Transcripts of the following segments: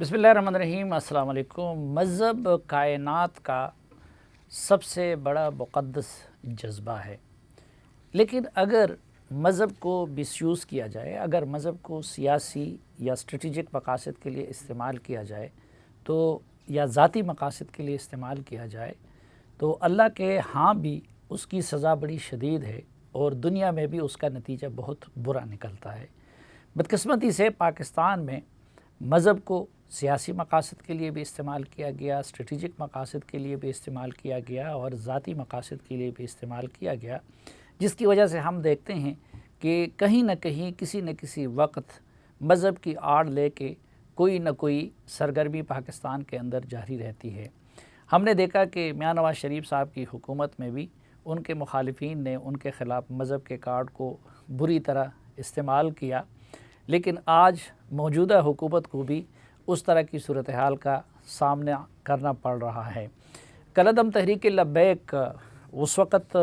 بسم اللہ الرحمن الرحیم۔ السلام علیکم۔ مذہب کائنات کا سب سے بڑا مقدس جذبہ ہے، لیکن اگر مذہب کو مسیوز کیا جائے، اگر مذہب کو سیاسی یا اسٹریٹجک مقاصد کے لیے استعمال کیا جائے تو یا ذاتی مقاصد کے لیے استعمال کیا جائے تو اللہ کے ہاں بھی اس کی سزا بڑی شدید ہے اور دنیا میں بھی اس کا نتیجہ بہت برا نکلتا ہے۔ بدقسمتی سے پاکستان میں مذہب کو سیاسی مقاصد کے لیے بھی استعمال کیا گیا، اسٹریٹجک مقاصد کے لیے بھی استعمال کیا گیا اور ذاتی مقاصد کے لیے بھی استعمال کیا گیا، جس کی وجہ سے ہم دیکھتے ہیں کہ کہیں نہ کہیں کسی نہ کسی وقت مذہب کی آڑ لے کے کوئی نہ کوئی سرگرمی پاکستان کے اندر جاری رہتی ہے۔ ہم نے دیکھا کہ میاں نواز شریف صاحب کی حکومت میں بھی ان کے مخالفین نے ان کے خلاف مذہب کے کارڈ کو بری طرح استعمال کیا، لیکن آج موجودہ حکومت کو بھی اس طرح کی صورتحال کا سامنا کرنا پڑ رہا ہے۔ کالعدم تحریک لبیک اس وقت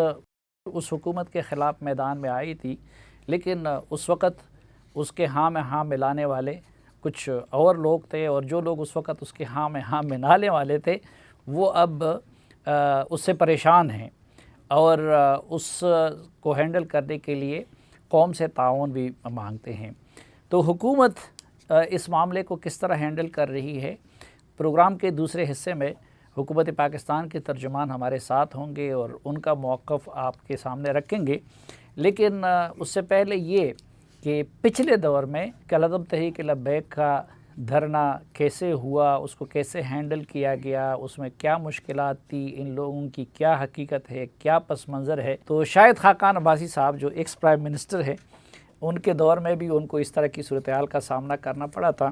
اس حکومت کے خلاف میدان میں آئی تھی، لیکن اس وقت اس کے ہاں میں ہاں ملانے والے کچھ اور لوگ تھے، اور جو لوگ اس وقت اس کے ہاں میں ہاں ملانے والے تھے وہ اب اس سے پریشان ہیں اور اس کو ہینڈل کرنے کے لیے قوم سے تعاون بھی مانگتے ہیں۔ تو حکومت اس معاملے کو کس طرح ہینڈل کر رہی ہے، پروگرام کے دوسرے حصے میں حکومت پاکستان کے ترجمان ہمارے ساتھ ہوں گے اور ان کا موقف آپ کے سامنے رکھیں گے، لیکن اس سے پہلے یہ کہ پچھلے دور میں کالعدم تحریک لبیک کا دھرنا کیسے ہوا، اس کو کیسے ہینڈل کیا گیا، اس میں کیا مشکلات تھی، ان لوگوں کی کیا حقیقت ہے، کیا پس منظر ہے، تو شاہد خاقان عباسی صاحب جو ایکس پرائم منسٹر ہے ان کے دور میں بھی ان کو اس طرح کی صورتحال کا سامنا کرنا پڑا تھا،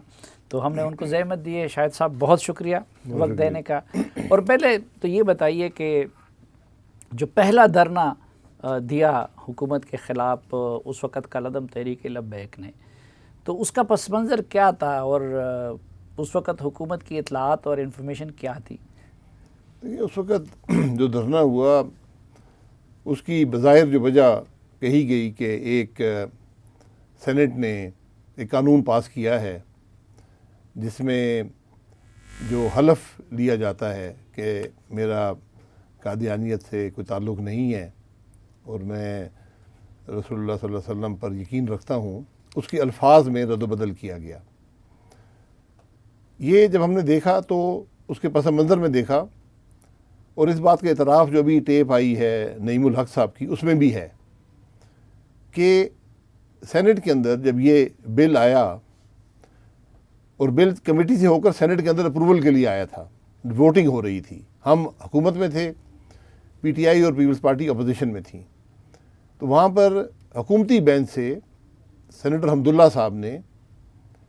تو ہم نے ان کو زحمت دی ہے۔ شاہد صاحب بہت شکریہ وقت دینے کا۔ اور پہلے تو یہ بتائیے کہ جو پہلا دھرنا دیا حکومت کے خلاف اس وقت کالعدم تحریک لبیک نے، تو اس کا پس منظر کیا تھا اور اس وقت حکومت کی اطلاعات اور انفارمیشن کیا تھی؟ اس وقت جو دھرنا ہوا اس کی بظاہر جو وجہ کہی گئی کہ ایک سینٹ نے ایک قانون پاس کیا ہے جس میں جو حلف لیا جاتا ہے کہ میرا قادیانیت سے کوئی تعلق نہیں ہے اور میں رسول اللہ صلی اللہ علیہ وسلم پر یقین رکھتا ہوں، اس کے الفاظ میں رد و بدل کیا گیا۔ یہ جب ہم نے دیکھا تو اس کے پس منظر میں دیکھا، اور اس بات کا اعتراف جو ابھی ٹیپ آئی ہے نعیم الحق صاحب کی، اس میں بھی ہے کہ سینٹ کے اندر جب یہ بل آیا، اور بل کمیٹی سے ہو کر سینٹ کے اندر اپروول کے لیے آیا تھا، ووٹنگ ہو رہی تھی، ہم حکومت میں تھے، پی ٹی آئی اور پیپلز پارٹی اپوزیشن میں تھیں، تو وہاں پر حکومتی بینچ سے سینیٹر حمداللہ صاحب نے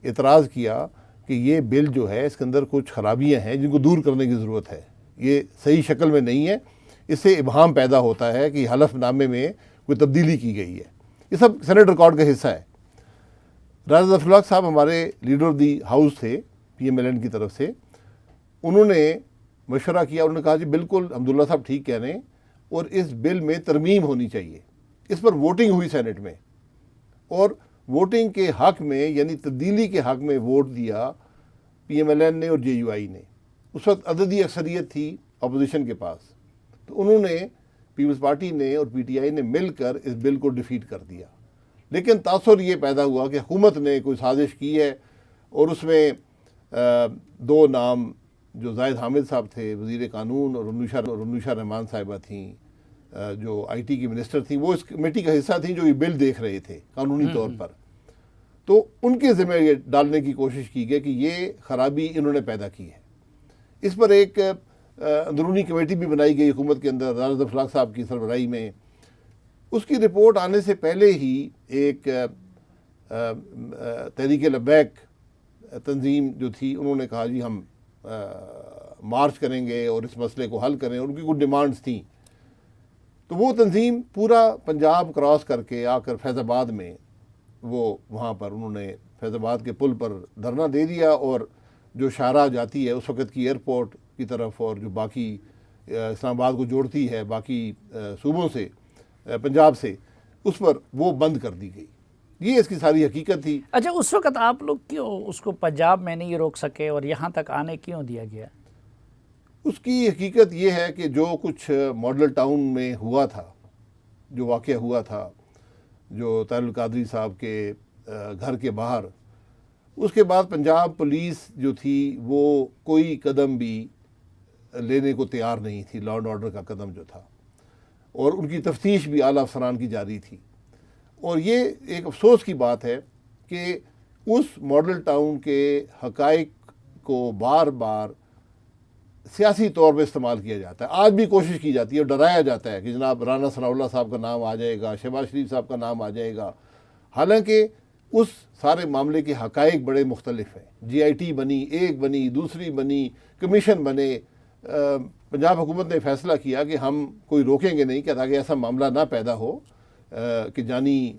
اعتراض کیا کہ یہ بل جو ہے اس کے اندر کچھ خرابیاں ہیں جن کو دور کرنے کی ضرورت ہے، یہ صحیح شکل میں نہیں ہے، اس سے ابہام پیدا ہوتا ہے کہ حلف نامے میں کوئی تبدیلی کی گئی ہے۔ یہ سب سینٹ ریکارڈ کا حصہ ہے۔ راجہ ظفر الحق صاحب ہمارے لیڈر آف دی ہاؤس تھے پی ایم ایل این کی طرف سے، انہوں نے مشورہ کیا، انہوں نے کہا جی بالکل حمداللہ صاحب ٹھیک کہہ رہے ہیں، اور اس بل میں ترمیم ہونی چاہیے۔ اس پر ووٹنگ ہوئی سینٹ میں، اور ووٹنگ کے حق میں یعنی تبدیلی کے حق میں ووٹ دیا پی ایم ایل این نے اور جے یو آئی نے۔ اس وقت عددی اکثریت تھی اپوزیشن کے پاس، تو انہوں نے پیپلز پارٹی نے اور پی ٹی آئی نے مل کر اس بل کو ڈیفیٹ کر دیا۔ لیکن تاثر یہ پیدا ہوا کہ حکومت نے کوئی سازش کی ہے، اور اس میں دو نام جو زاہد حامد صاحب تھے وزیر قانون، اور رنوشا رحمان صاحبہ تھیں جو آئی ٹی کی منسٹر تھیں، وہ اس کمیٹی کا حصہ تھیں جو یہ بل دیکھ رہے تھے قانونی طور پر، تو ان کے ذمہ یہ ڈالنے کی کوشش کی گئی کہ یہ خرابی انہوں نے پیدا کی ہے۔ اس پر ایک اندرونی کمیٹی بھی بنائی گئی حکومت کے اندر راجہ ظفر الحق صاحب کی سربراہی میں۔ اس کی رپورٹ آنے سے پہلے ہی ایک تحریک لبیک تنظیم جو تھی، انہوں نے کہا جی ہم مارچ کریں گے اور اس مسئلے کو حل کریں، اور ان کی کچھ ڈیمانڈز تھیں۔ تو وہ تنظیم پورا پنجاب کراس کر کے آ کر فیض آباد میں، وہ وہاں پر انہوں نے فیض آباد کے پل پر دھرنا دے دیا، اور جو شاہراہ جاتی ہے اس وقت کی ایئرپورٹ کی طرف اور جو باقی اسلام آباد کو جوڑتی ہے باقی صوبوں سے، پنجاب سے، اس پر وہ بند کر دی گئی۔ یہ اس کی ساری حقیقت تھی۔ اچھا، اس وقت آپ لوگ کیوں اس کو پنجاب میں نہیں روک سکے اور یہاں تک آنے کیوں دیا گیا؟ اس کی حقیقت یہ ہے کہ جو کچھ ماڈل ٹاؤن میں ہوا تھا، جو واقعہ ہوا تھا، جو طاہر القادری صاحب کے گھر کے باہر، اس کے بعد پنجاب پولیس جو تھی وہ کوئی قدم بھی لینے کو تیار نہیں تھی، لا اینڈ آرڈر کا قدم جو تھا، اور ان کی تفتیش بھی اعلیٰ افسران کی جاری تھی۔ اور یہ ایک افسوس کی بات ہے کہ اس ماڈل ٹاؤن کے حقائق کو بار بار سیاسی طور پہ استعمال کیا جاتا ہے۔ آج بھی کوشش کی جاتی ہے اور ڈرایا جاتا ہے کہ جناب رانا ثناء اللہ صاحب کا نام آ جائے گا، شہباز شریف صاحب کا نام آ جائے گا، حالانکہ اس سارے معاملے کے حقائق بڑے مختلف ہیں۔ جی آئی ٹی بنی، ایک بنی، دوسری بنی، کمیشن بنے، پنجاب حکومت نے فیصلہ کیا کہ ہم کوئی روکیں گے نہیں کہ تاکہ ایسا معاملہ نہ پیدا ہو کہ جانی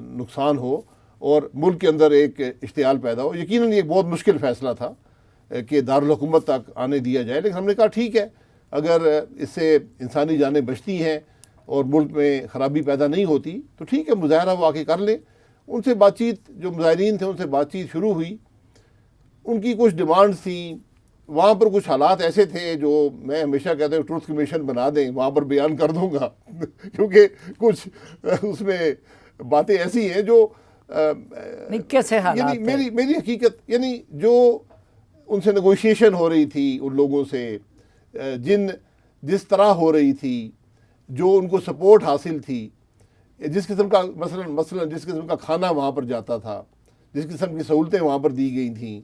نقصان ہو اور ملک کے اندر ایک اشتعال پیدا ہو۔ یقیناً یہ ایک بہت مشکل فیصلہ تھا کہ دارالحکومت تک آنے دیا جائے، لیکن ہم نے کہا ٹھیک ہے، اگر اس سے انسانی جانیں بچتی ہیں اور ملک میں خرابی پیدا نہیں ہوتی تو ٹھیک ہے، مظاہرہ وہ آ کے کر لیں۔ ان سے بات چیت، جو مظاہرین تھے ان سے بات چیت شروع ہوئی، ان کی کچھ ڈیمانڈز تھیں، وہاں پر کچھ حالات ایسے تھے جو میں ہمیشہ کہتا ہوں ٹروتھ کمیشن بنا دیں، وہاں پر بیان کر دوں گا کیونکہ کچھ اس میں باتیں ایسی ہیں جو نہیں، کیسے حالات یعنی میری حقیقت، یعنی جو ان سے نیگوشیشن ہو رہی تھی ان لوگوں سے، جس طرح ہو رہی تھی، جو ان کو سپورٹ حاصل تھی، جس قسم کا مثلا جس قسم کا کھانا وہاں پر جاتا تھا، جس قسم کی سہولتیں وہاں پر دی گئی تھیں،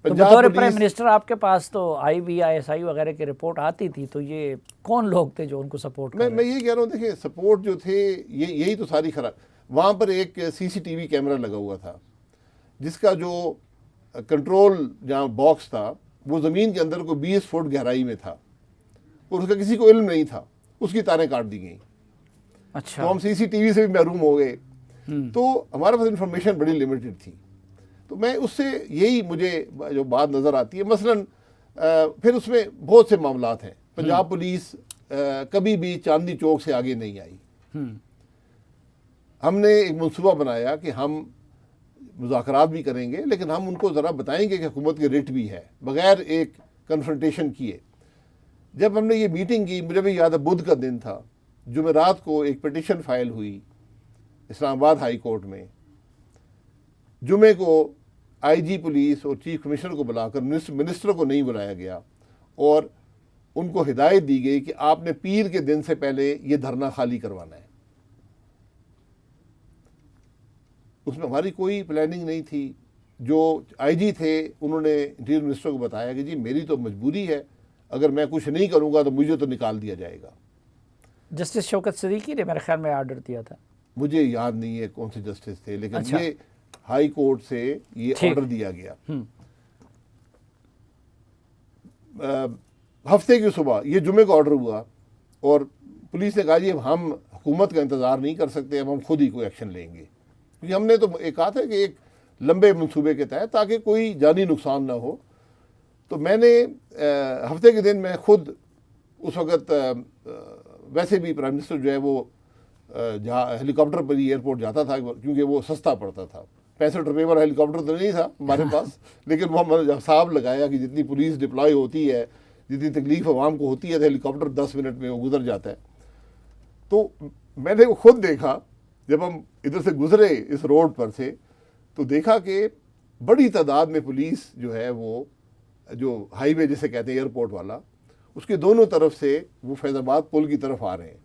بطور پرائم منسٹر آپ کے پاس تو IBI وغیرہ کی رپورٹ آتی تھی، تو یہ کون لوگ تھے جو ان کو سپورٹ کر رہے میں یہ کہہ رہا ہوں، دیکھیں سپورٹ جو تھے یہی تو ساری خراب۔ وہاں پر ایک CCTV کیمرہ لگا ہوا تھا جس کا جو کنٹرول جہاں باکس تھا وہ زمین کے اندر کو 20 فٹ گہرائی میں تھا اور اس کا کسی کو علم نہیں تھا، اس کی تاریں کاٹ دی گئیں۔ اچھا، تو ہم CCTV سے بھی محروم ہو گئے، تو ہمارے پاس انفارمیشن بڑی لمیٹڈ تھی۔ تو میں اس سے یہی مجھے جو بات نظر آتی ہے، مثلاً پھر اس میں بہت سے معاملات ہیں۔ پنجاب پولیس کبھی بھی چاندنی چوک سے آگے نہیں آئی۔ ہم نے ایک منصوبہ بنایا کہ ہم مذاکرات بھی کریں گے، لیکن ہم ان کو ذرا بتائیں گے کہ حکومت کے ریٹ بھی ہے، بغیر ایک کنفرنٹیشن کیے۔ جب ہم نے یہ میٹنگ کی، مجھے بھی یاد ہے بدھ کا دن تھا، جمعرات کو ایک پٹیشن فائل ہوئی اسلام آباد ہائی کورٹ میں۔ جمعے کو IG پولیس اور چیف کمشنر کو بلا کر منسٹر کو نہیں بلایا گیا اور ان کو ہدایت دی گئی کہ آپ نے پیر کے دن سے پہلے یہ دھرنا خالی کروانا ہے۔ اس میں ہماری کوئی پلاننگ نہیں تھی۔ جو IG تھے انہوں نے انٹیریئر منسٹر کو بتایا کہ جی میری تو مجبوری ہے، اگر میں کچھ نہیں کروں گا تو مجھے تو نکال دیا جائے گا۔ جسٹس شوکت صدیقی نے میرے خیال میں آرڈر دیا تھا، مجھے یاد نہیں ہے کون سے جسٹس تھے، لیکن یہ ہائی کورٹ سے یہ آرڈر دیا گیا۔ ہفتے کی صبح یہ جمعے کو آرڈر ہوا اور پولیس نے کہا جی اب ہم حکومت کا انتظار نہیں کر سکتے، اب ہم خود ہی کوئی ایکشن لیں گے، کیونکہ ہم نے تو ایک کہا تھا کہ ایک لمبے منصوبے کے تحت تاکہ کوئی جانی نقصان نہ ہو۔ تو میں نے ہفتے کے دن میں خود اس وقت ویسے بھی پرائم منسٹر جو ہے وہ جہاں ہیلی کاپٹر پر ہی ایئرپورٹ جاتا تھا کیونکہ وہ سستا پڑتا تھا۔ 65 روپے والا ہیلی کاپٹر تو نہیں تھا ہمارے پاس، لیکن وہ ہم نے حساب لگایا کہ جتنی پولیس ڈپلائی ہوتی ہے، جتنی تکلیف عوام کو ہوتی ہے، تو ہیلی کاپٹر 10 منٹ میں وہ گزر جاتا ہے۔ تو میں نے خود دیکھا جب ہم ادھر سے گزرے اس روڈ پر سے، تو دیکھا کہ بڑی تعداد میں پولیس جو ہے وہ جو ہائی وے جسے کہتے ہیں ایئرپورٹ والا، اس کے دونوں طرف سے وہ فیض آباد پل کی طرف آ رہے ہیں۔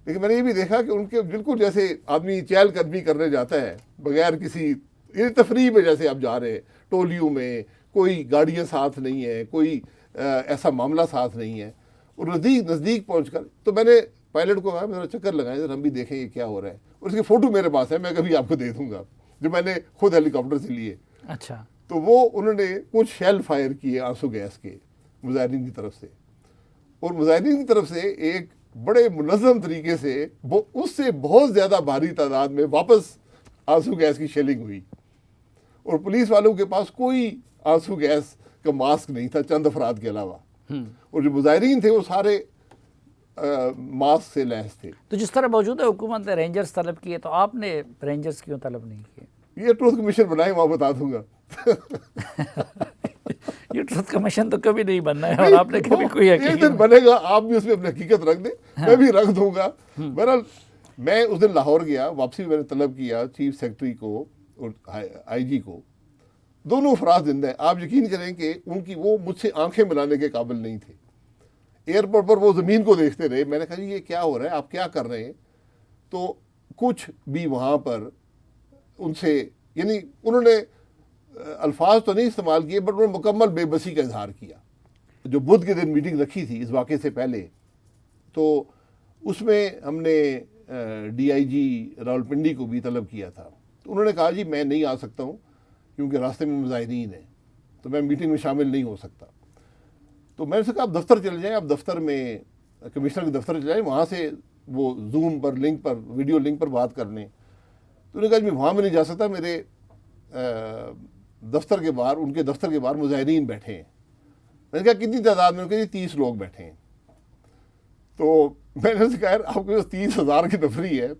لیکن میں نے یہ بھی دیکھا کہ ان کے بالکل جیسے آدمی چہل قدمی کرنے جاتا ہے بغیر کسی، یعنی تفریح میں جیسے آپ جا رہے ہیں، ٹولیوں میں کوئی گاڑیاں ساتھ نہیں ہیں، کوئی ایسا معاملہ ساتھ نہیں ہے، اور نزدیک پہنچ کر تو میں نے پائلٹ کو کہا میرا چکر لگائیں ذرا ہم بھی دیکھیں یہ کیا ہو رہا ہے، اور اس کے فوٹو میرے پاس ہے، میں کبھی آپ کو دے دوں گا، جو میں نے خود ہیلی کاپٹر سے لیے۔ اچھا، تو وہ انہوں نے کچھ شیل فائر کیے آنسو گیس کے مظاہرین کی طرف سے، اور مظاہرین کی طرف سے ایک بڑے منظم طریقے سے اس سے بہت زیادہ بھاری تعداد میں واپس آنسو گیس کی شیلنگ ہوئی، اور پولیس والوں کے پاس کوئی آنسو گیس کا ماسک نہیں تھا چند افراد کے علاوہ، اور جو مظاہرین تھے وہ سارے ماسک سے لیس تھے. تو جس طرح موجودہ حکومت نے رینجرز طلب کیے تو آپ نے رینجرز کیوں طلب نہیں کیے؟ یہ ٹروتھ کمیشن بنائے وہاں بتا دوں گا. یہ ٹروتھ کمیشن تو کبھی نہیں بننا ہے اور آپ نے کبھی کوئی ایک دن بنے گا, آپ بھی اس میں اپنی حقیقت رکھ دیں, میں بھی رکھ دوں گا. بہرحال میں اس دن لاہور گیا, واپسی میں نے طلب کیا چیف سیکرٹری کو اور آئی جی کو, دونوں افراد زندہ ہیں. آپ یقین کریں کہ ان کی وہ مجھ سے آنکھیں ملانے کے قابل نہیں تھے. ایئرپورٹ پر وہ زمین کو دیکھتے رہے. میں نے کہا یہ کیا ہو رہا ہے, آپ کیا کر رہے ہیں؟ تو کچھ بھی وہاں پر ان سے, یعنی انہوں نے الفاظ تو نہیں استعمال کیے, بٹ انہوں نے مکمل بے بسی کا اظہار کیا. جو بدھ کے دن میٹنگ رکھی تھی اس واقعے سے پہلے, تو اس میں ہم نے ڈی آئی جی راولپنڈی کو بھی طلب کیا تھا. تو انہوں نے کہا جی میں نہیں آ سکتا ہوں کیونکہ راستے میں مظاہرین ہیں, تو میں میٹنگ میں شامل نہیں ہو سکتا. تو میں نے سے کہا آپ دفتر چلے جائیں, آپ دفتر میں کمشنر کے دفتر چلے جائیں, وہاں سے وہ زوم پر لنک پر ویڈیو لنک پر بات کر لیں. تو انہوں نے کہا میں وہاں میں نہیں جا سکتا, میرے دفتر کے باہر, ان کے دفتر کے باہر مظاہرین بیٹھے ہیں. میں نے کہا کتنی تعداد میں؟ کہ 30 لوگ بیٹھے ہیں. تو میں نے کہا یار آپ کے 30,000 کی نفری ہے.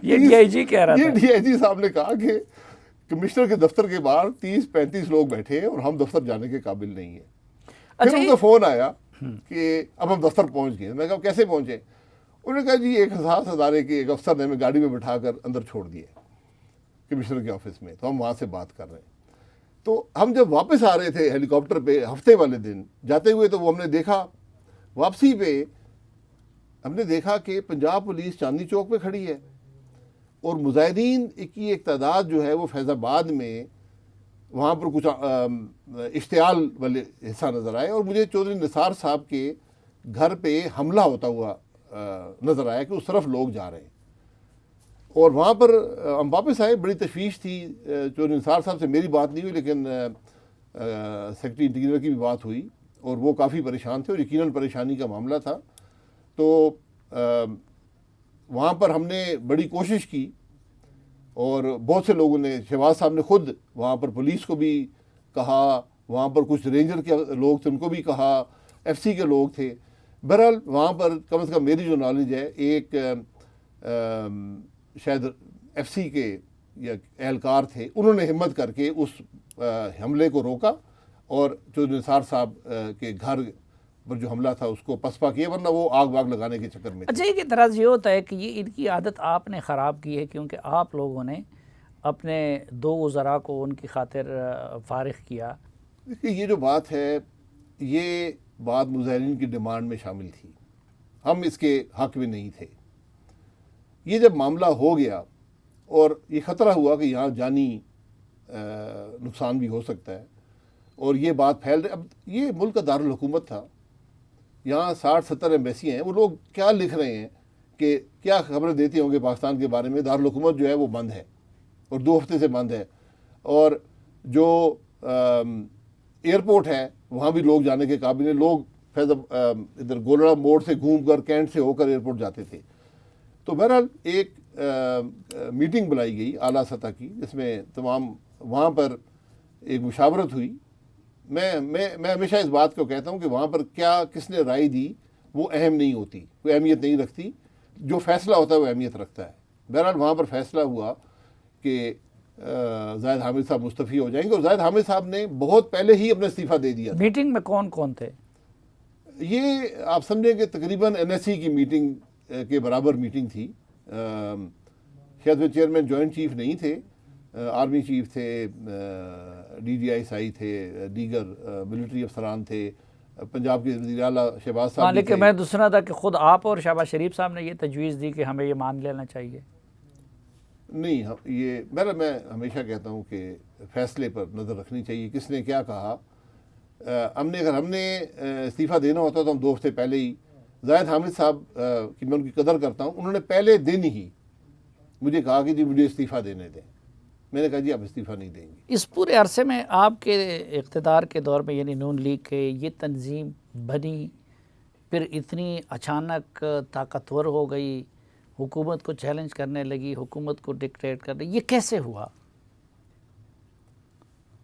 یہ ڈی آئی جی کہہ رہا تھا, یہ ڈی آئی جی صاحب نے کہا کہ کمشنر کے دفتر کے باہر 30-35 لوگ بیٹھے ہیں اور ہم دفتر جانے کے قابل نہیں ہیں. پھر ان کا فون آیا کہ اب ہم دفتر پہنچ گئے. میں کہا کیسے پہنچے؟ انہوں نے کہا جی ایک حساس ادارے کے ایک افسر نے ہمیں گاڑی میں بٹھا کر اندر چھوڑ دیا کمشنر کے آفس میں, تو ہم وہاں سے بات کر رہے ہیں. تو ہم جب واپس آ رہے تھے ہیلی کاپٹر پہ ہفتے والے دن جاتے ہوئے, تو وہ ہم نے دیکھا واپسی پہ ہم نے دیکھا کہ پنجاب پولیس چاندنی چوک پہ کھڑی ہے اور مظاہرین کی ایک تعداد جو ہے وہ فیض آباد میں وہاں پر کچھ اشتعال والے حصہ نظر آئے, اور مجھے چودھری نثار صاحب کے گھر پہ حملہ ہوتا ہوا نظر آیا کہ اس طرف لوگ جا رہے ہیں. اور وہاں پر ہم واپس آئے, بڑی تشویش تھی. چودھری نثار صاحب سے میری بات نہیں ہوئی, لیکن سیکرٹری انٹیریئر کی بھی بات ہوئی اور وہ کافی پریشان تھے اور یقیناً پریشانی کا معاملہ تھا. تو وہاں پر ہم نے بڑی کوشش کی اور بہت سے لوگوں نے, شہباز صاحب نے خود وہاں پر پولیس کو بھی کہا, وہاں پر کچھ رینجر کے لوگ تھے ان کو بھی کہا, ایف سی کے لوگ تھے. بہرحال وہاں پر کم از کم میری جو نالج ہے, ایک شاید ایف سی کے یا اہلکار تھے, انہوں نے ہمت کر کے اس حملے کو روکا اور چودھری نثار صاحب کے گھر پر جو حملہ تھا اس کو پسپا کیا, ورنہ وہ آگ واگ لگانے کے چکر میں. اچھا ایک اعتراض یہ ہوتا ہے کہ یہ ان کی عادت آپ نے خراب کی ہے, کیونکہ آپ لوگوں نے اپنے 2 وزراء کو ان کی خاطر فارغ کیا. دیکھیے یہ جو بات ہے, یہ بات مظاہرین کی ڈیمانڈ میں شامل تھی, ہم اس کے حق میں نہیں تھے. یہ جب معاملہ ہو گیا اور یہ خطرہ ہوا کہ یہاں جانی نقصان بھی ہو سکتا ہے اور یہ بات پھیل رہی, اب یہ ملک کا دارالحکومت تھا, یہاں 60-70 ایمبیسی ہیں, وہ لوگ کیا لکھ رہے ہیں کہ کیا خبریں دیتے ہوں گے پاکستان کے بارے میں. دارالحکومت جو ہے وہ بند ہے اور 2 ہفتے سے بند ہے, اور جو ایئرپورٹ ہے وہاں بھی لوگ جانے کے قابل ہیں. لوگ ادھر گولڑا موڑ سے گھوم کر کینٹ سے ہو کر ایئرپورٹ جاتے تھے. تو بہرحال ایک میٹنگ بلائی گئی اعلیٰ سطح کی, جس میں تمام وہاں پر ایک مشاورت ہوئی. میں ہمیشہ اس بات کو کہتا ہوں کہ وہاں پر کیا کس نے رائے دی وہ اہم نہیں ہوتی, کوئی اہمیت نہیں رکھتی, جو فیصلہ ہوتا ہے وہ اہمیت رکھتا ہے. بہرحال وہاں پر فیصلہ ہوا کہ زاہد حامد صاحب مستعفی ہو جائیں گے, اور زاہد حامد صاحب نے بہت پہلے ہی اپنا استعفیٰ دے دیا. میٹنگ میں کون کون تھے؟ یہ آپ سمجھیں کہ تقریباً این ایس سی کی میٹنگ کے برابر میٹنگ تھی. شاید وہ چیئرمین جوائنٹ چیف نہیں تھے, آرمی چیف تھے, ڈی جی آئی آئی تھے, دیگر ملٹری افسران تھے, پنجاب کے وزیر اعلیٰ شہباز صاحب. لیکن میں سنا تھا کہ خود آپ اور شہباز شریف صاحب نے یہ تجویز دی کہ ہمیں یہ مان لینا چاہیے. نہیں, یہ میں ہمیشہ کہتا ہوں کہ فیصلے پر نظر رکھنی چاہیے, کس نے کیا کہا. اگر ہم نے استعفیٰ دینا ہوتا تو ہم 2 ہفتے پہلے ہی, زاہد حامد صاحب کی میں ان کی قدر کرتا ہوں, انہوں نے پہلے دن ہی مجھے کہا کہ جی مجھے استعفیٰ دینے دیں. میں نے کہا جی آپ استعفیٰ نہیں دیں گے. اس پورے عرصے میں آپ کے اقتدار کے دور میں, یعنی نون لیگ کے, یہ تنظیم بنی, پھر اتنی اچانک طاقتور ہو گئی, حکومت کو چیلنج کرنے لگی, حکومت کو ڈکٹیٹ کرنے, یہ کیسے ہوا؟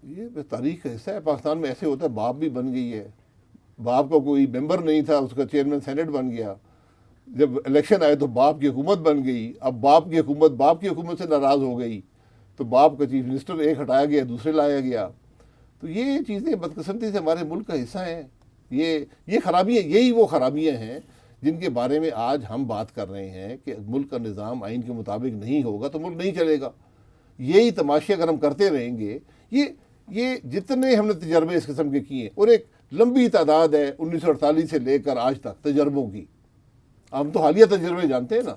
یہ تاریخ کا حصہ ہے, پاکستان میں ایسے ہوتا ہے, باپ بھی بن گئی ہے, باپ کا کوئی ممبر نہیں تھا، اس کا چیئرمین سینٹ بن گیا، جب الیکشن آئے تو باپ کی حکومت بن گئی، اب باپ کی حکومت سے ناراض ہو گئی تو باپ کا چیف منسٹر ایک ہٹایا گیا دوسرے لایا گیا. تو یہ چیزیں بدقسمتی سے ہمارے ملک کا حصہ ہیں. یہ خرابیاں، یہی وہ خرابیاں ہیں جن کے بارے میں آج ہم بات کر رہے ہیں کہ ملک کا نظام آئین کے مطابق نہیں ہوگا تو ملک نہیں چلے گا. یہی تماشے اگر ہم کرتے رہیں گے، یہ جتنے ہم نے تجربے اس قسم کے کیے ہیں، اور ایک لمبی تعداد ہے 1948 سے لے کر آج تک تجربوں کی، ہم تو حالیہ تجربے جانتے ہیں نا،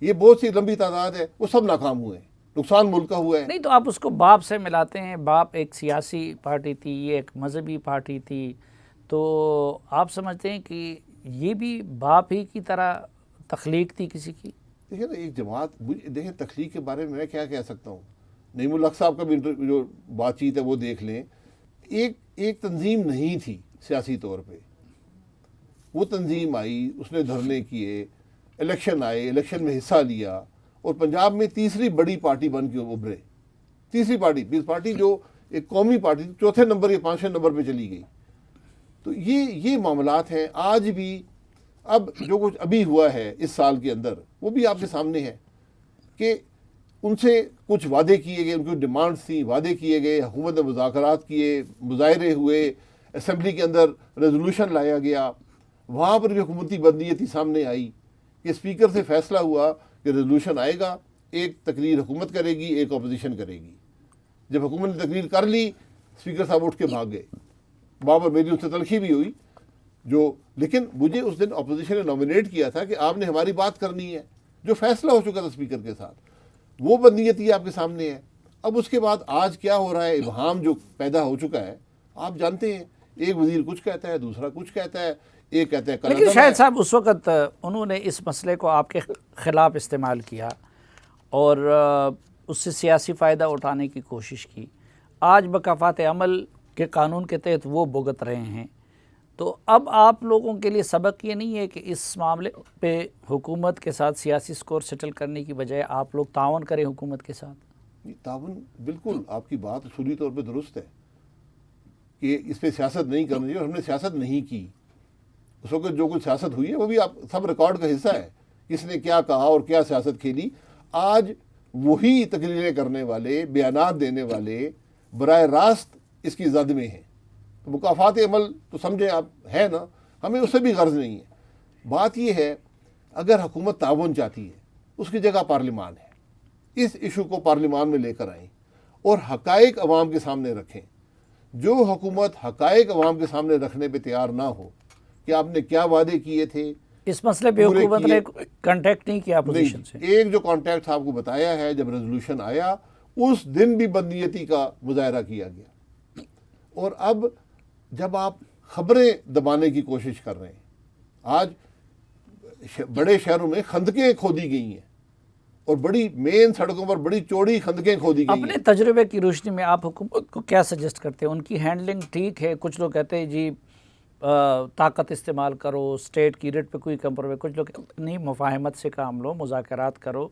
یہ بہت سی لمبی تعداد ہے، وہ سب ناکام ہوئے ہیں، نقصان ملک کا ہوا ہے. نہیں تو آپ اس کو باپ سے ملاتے ہیں، باپ ایک سیاسی پارٹی تھی، یہ ایک مذہبی پارٹی تھی، تو آپ سمجھتے ہیں کہ یہ بھی باپ ہی کی طرح تخلیق تھی کسی کی؟ دیکھیں نا، ایک جماعت، دیکھیں تخلیق کے بارے میں کیا کہہ سکتا ہوں. نعیم الحق صاحب کا بھی جو بات چیت ہے وہ دیکھ لیں. ایک تنظیم نہیں تھی سیاسی طور پہ، وہ تنظیم آئی، اس نے دھرنے کیے، الیکشن آئے، الیکشن میں حصہ لیا، اور پنجاب میں تیسری بڑی پارٹی بن کے ابھرے. تیسری پارٹی جو ایک قومی پارٹی تھی، چوتھے نمبر یا پانچویں نمبر پہ چلی گئی. تو یہ معاملات ہیں آج بھی. اب جو کچھ ابھی ہوا ہے اس سال کے اندر، وہ بھی آپ کے سامنے ہے کہ ان سے کچھ وعدے کیے گئے، ان کی ڈیمانڈس تھیں، وعدے کیے گئے، حکومت نے مذاکرات کیے، مظاہرے ہوئے، اسمبلی کے اندر ریزولوشن لایا گیا، وہاں پر بھی حکومتی بدنیتی سامنے آئی کہ اسپیکر سے فیصلہ ہوا کہ ریزولوشن آئے گا، ایک تقریر حکومت کرے گی، ایک اپوزیشن کرے گی. جب حکومت نے تقریر کر لی، اسپیکر صاحب اٹھ کے بھاگ گئے. وہاں پر میری ان سے تلخی بھی ہوئی، لیکن مجھے اس دن اپوزیشن نے نامینیٹ کیا تھا کہ آپ نے ہماری بات کرنی ہے، جو فیصلہ ہو چکا تھا اسپیکر کے ساتھ، وہ بدنیتی آپ کے سامنے ہے. اب اس کے بعد آج کیا ہو رہا ہے، ابہام جو پیدا ہو چکا ہے آپ جانتے ہیں. ایک وزیر کچھ کہتا ہے، دوسرا کچھ کہتا ہے، ایک کہتا ہے لیکن شاہد صاحب اس وقت انہوں نے اس مسئلے کو آپ کے خلاف استعمال کیا اور اس سے سیاسی فائدہ اٹھانے کی کوشش کی. آج مکافات عمل کے قانون کے تحت وہ بھگت رہے ہیں. تو اب آپ لوگوں کے لیے سبق یہ نہیں ہے کہ اس معاملے پہ حکومت کے ساتھ سیاسی سکور سیٹل کرنے کی بجائے آپ لوگ تعاون کریں حکومت کے ساتھ؟ تعاون، بالکل آپ کی بات اصولی طور پہ درست ہے کہ اس پہ سیاست نہیں کرنی چاہیے، اور ہم نے سیاست نہیں کی. اس وقت جو کچھ سیاست ہوئی ہے وہ بھی آپ سب ریکارڈ کا حصہ ہے، کس نے کیا کہا اور کیا سیاست کھیلی. آج وہی تقریریں کرنے والے، بیانات دینے والے براہ راست اس کی زد میں ہیں. تو مکافات عمل تو سمجھیں آپ ہے نا، ہمیں اس سے بھی غرض نہیں ہے. بات یہ ہے اگر حکومت تعاون چاہتی ہے، اس کی جگہ پارلیمان ہے، اس ایشو کو پارلیمان میں لے کر آئیں اور حقائق عوام کے سامنے رکھیں. جو حکومت حقائق عوام کے سامنے رکھنے پہ تیار نہ ہو کہ آپ نے کیا وعدے کیے تھے، اس مسئلے پہ حکومت نے کانٹیکٹ نہیں کیا اپوزیشن سے. ایک جو کانٹیکٹ آپ کو بتایا ہے، جب ریزولوشن آیا اس دن بھی بدنیتی کا مظاہرہ کیا گیا. اور اب جب آپ خبریں دبانے کی کوشش کر رہے ہیں، آج بڑے شہروں میں خندقیں کھودی گئی ہیں اور بڑی مین سڑکوں پر بڑی چوڑی خندقیں کھودی گئی ہیں. اپنے تجربے کی روشنی میں آپ حکومت کو کیا سجیسٹ کرتے ہیں؟ ان کی ہینڈلنگ ٹھیک ہے؟ کچھ لوگ کہتے ہیں جی طاقت استعمال کرو، اسٹیٹ کی ریٹ پہ کوئی کمپرومائز، کچھ لوگ نہیں، مفاہمت سے کام لو، مذاکرات کرو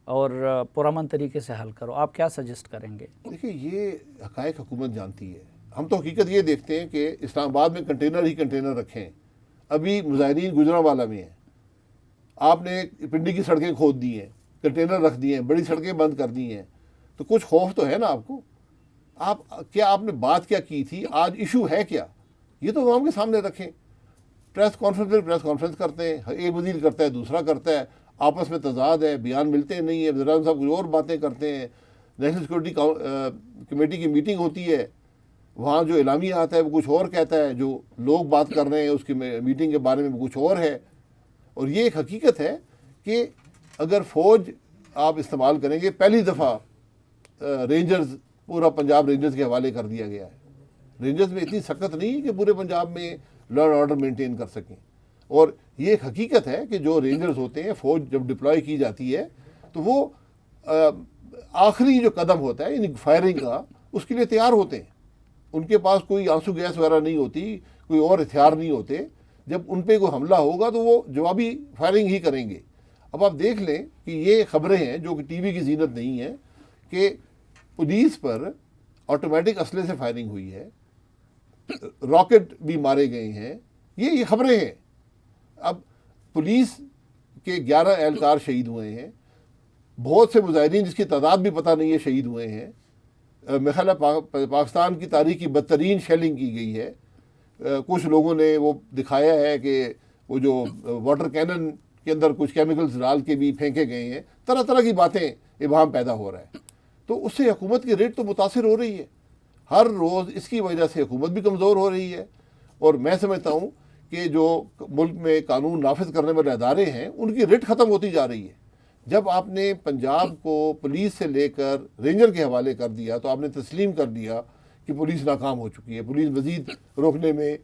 اور پرامن طریقے سے حل کرو. آپ کیا سجیسٹ کریں گے؟ دیکھیں، یہ حقائق حکومت جانتی ہے. ہم تو حقیقت یہ دیکھتے ہیں کہ اسلام آباد میں کنٹینر ہی کنٹینر رکھے ہیں. ابھی مظاہرین گجرانوالہ میں ہیں، آپ نے پنڈی کی سڑکیں کھود دی ہیں، کنٹینر رکھ دیے ہیں، بڑی سڑکیں بند کر دی ہیں. تو کچھ خوف تو ہے نا آپ کو. آپ نے بات کیا کی تھی، آج ایشو ہے کیا، یہ تو عوام کے سامنے رکھیں. پریس کانفرنس کرتے ہیں، ایک وزیر کرتا ہے، دوسرا کرتا ہے، آپس میں تضاد ہے، بیان ملتے نہیں ہیں، وزیر اعظم صاحب کچھ اور باتیں کرتے ہیں. نیشنل سیکورٹی کمیٹی کی میٹنگ ہوتی ہے، وہاں جو اعلامیہ آتا ہے وہ کچھ اور کہتا ہے، جو لوگ بات کر رہے ہیں اس کی میٹنگ کے بارے میں کچھ اور ہے. اور یہ ایک حقیقت ہے کہ اگر فوج آپ استعمال کریں گے، پہلی دفعہ رینجرز، پورا پنجاب رینجرز کے حوالے کر دیا گیا ہے. رینجرز میں اتنی سخت نہیں کہ پورے پنجاب میں لا اینڈ آرڈر مینٹین کر سکیں. اور یہ ایک حقیقت ہے کہ جو رینجرز ہوتے ہیں، فوج جب ڈپلوائے کی جاتی ہے تو وہ آخری جو قدم ہوتا ہے یعنی فائرنگ کا، اس کے لیے تیار ہوتے ہیں. ان کے پاس کوئی آنسو گیس وغیرہ نہیں ہوتی، کوئی اور ہتھیار نہیں ہوتے. جب ان پہ کوئی حملہ ہوگا تو وہ جوابی فائرنگ ہی کریں گے. اب آپ دیکھ لیں کہ یہ خبریں ہیں جو کہ ٹی وی کی زینت نہیں ہے کہ پولیس پر آٹومیٹک اسلحے سے فائرنگ ہوئی ہے، راکٹ بھی مارے گئے ہیں، یہ خبریں ہیں. اب پولیس کے 11 اہلکار شہید ہوئے ہیں, بہت سے مظاہرین جس کی تعداد بھی پتہ نہیں ہے شہید ہوئے ہیں. میرا خیال ہے پاکستان کی تاریخ کی بدترین شیلنگ کی گئی ہے. کچھ لوگوں نے وہ دکھایا ہے کہ وہ جو واٹر کینن کے اندر کچھ کیمیکلز ڈال کے بھی پھینکے گئے ہیں. طرح طرح کی باتیں ابہام پیدا ہو رہا ہے. تو اس سے حکومت کی ریٹ تو متاثر ہو رہی ہے. ہر روز اس کی وجہ سے حکومت بھی کمزور ہو رہی ہے. اور میں سمجھتا ہوں کہ جو ملک میں قانون نافذ کرنے والے ادارے ہیں ان کی ریٹ ختم ہوتی جا رہی ہے. جب آپ نے پنجاب کو پولیس سے لے کر رینجر کے حوالے کر دیا تو آپ نے تسلیم کر دیا کہ پولیس ناکام ہو چکی ہے, پولیس مزید روکنے میں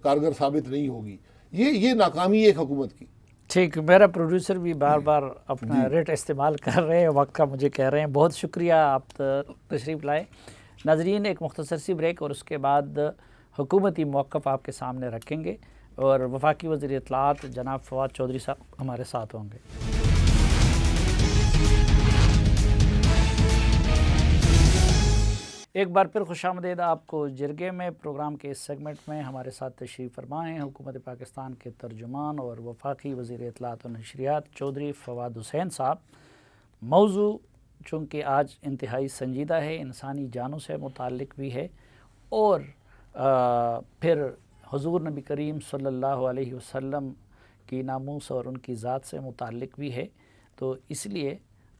کارگر ثابت نہیں ہوگی. یہ ناکامی ہے ایک حکومت کی. ٹھیک, میرا پروڈیوسر بھی بار بار اپنا ریٹ استعمال کر رہے ہیں, وقت کا مجھے کہہ رہے ہیں. بہت شکریہ آپ تشریف لائے. ناظرین, ایک مختصر سی بریک اور اس کے بعد حکومتی موقف آپ کے سامنے رکھیں گے اور وفاقی وزیر اطلاعات جناب فواد چودھری صاحب ہمارے ساتھ ہوں گے. ایک بار پھر خوش آمدید آپ کو جرگے میں. پروگرام کے اس سیگمنٹ میں ہمارے ساتھ تشریف فرما ہیں حکومت پاکستان کے ترجمان اور وفاقی وزیر اطلاعات و نشریات چودھری فواد حسین صاحب. موضوع چونکہ آج انتہائی سنجیدہ ہے, انسانی جانوں سے متعلق بھی ہے اور پھر حضور نبی کریم صلی اللہ علیہ وسلم کی ناموس اور ان کی ذات سے متعلق بھی ہے. تو اس لیے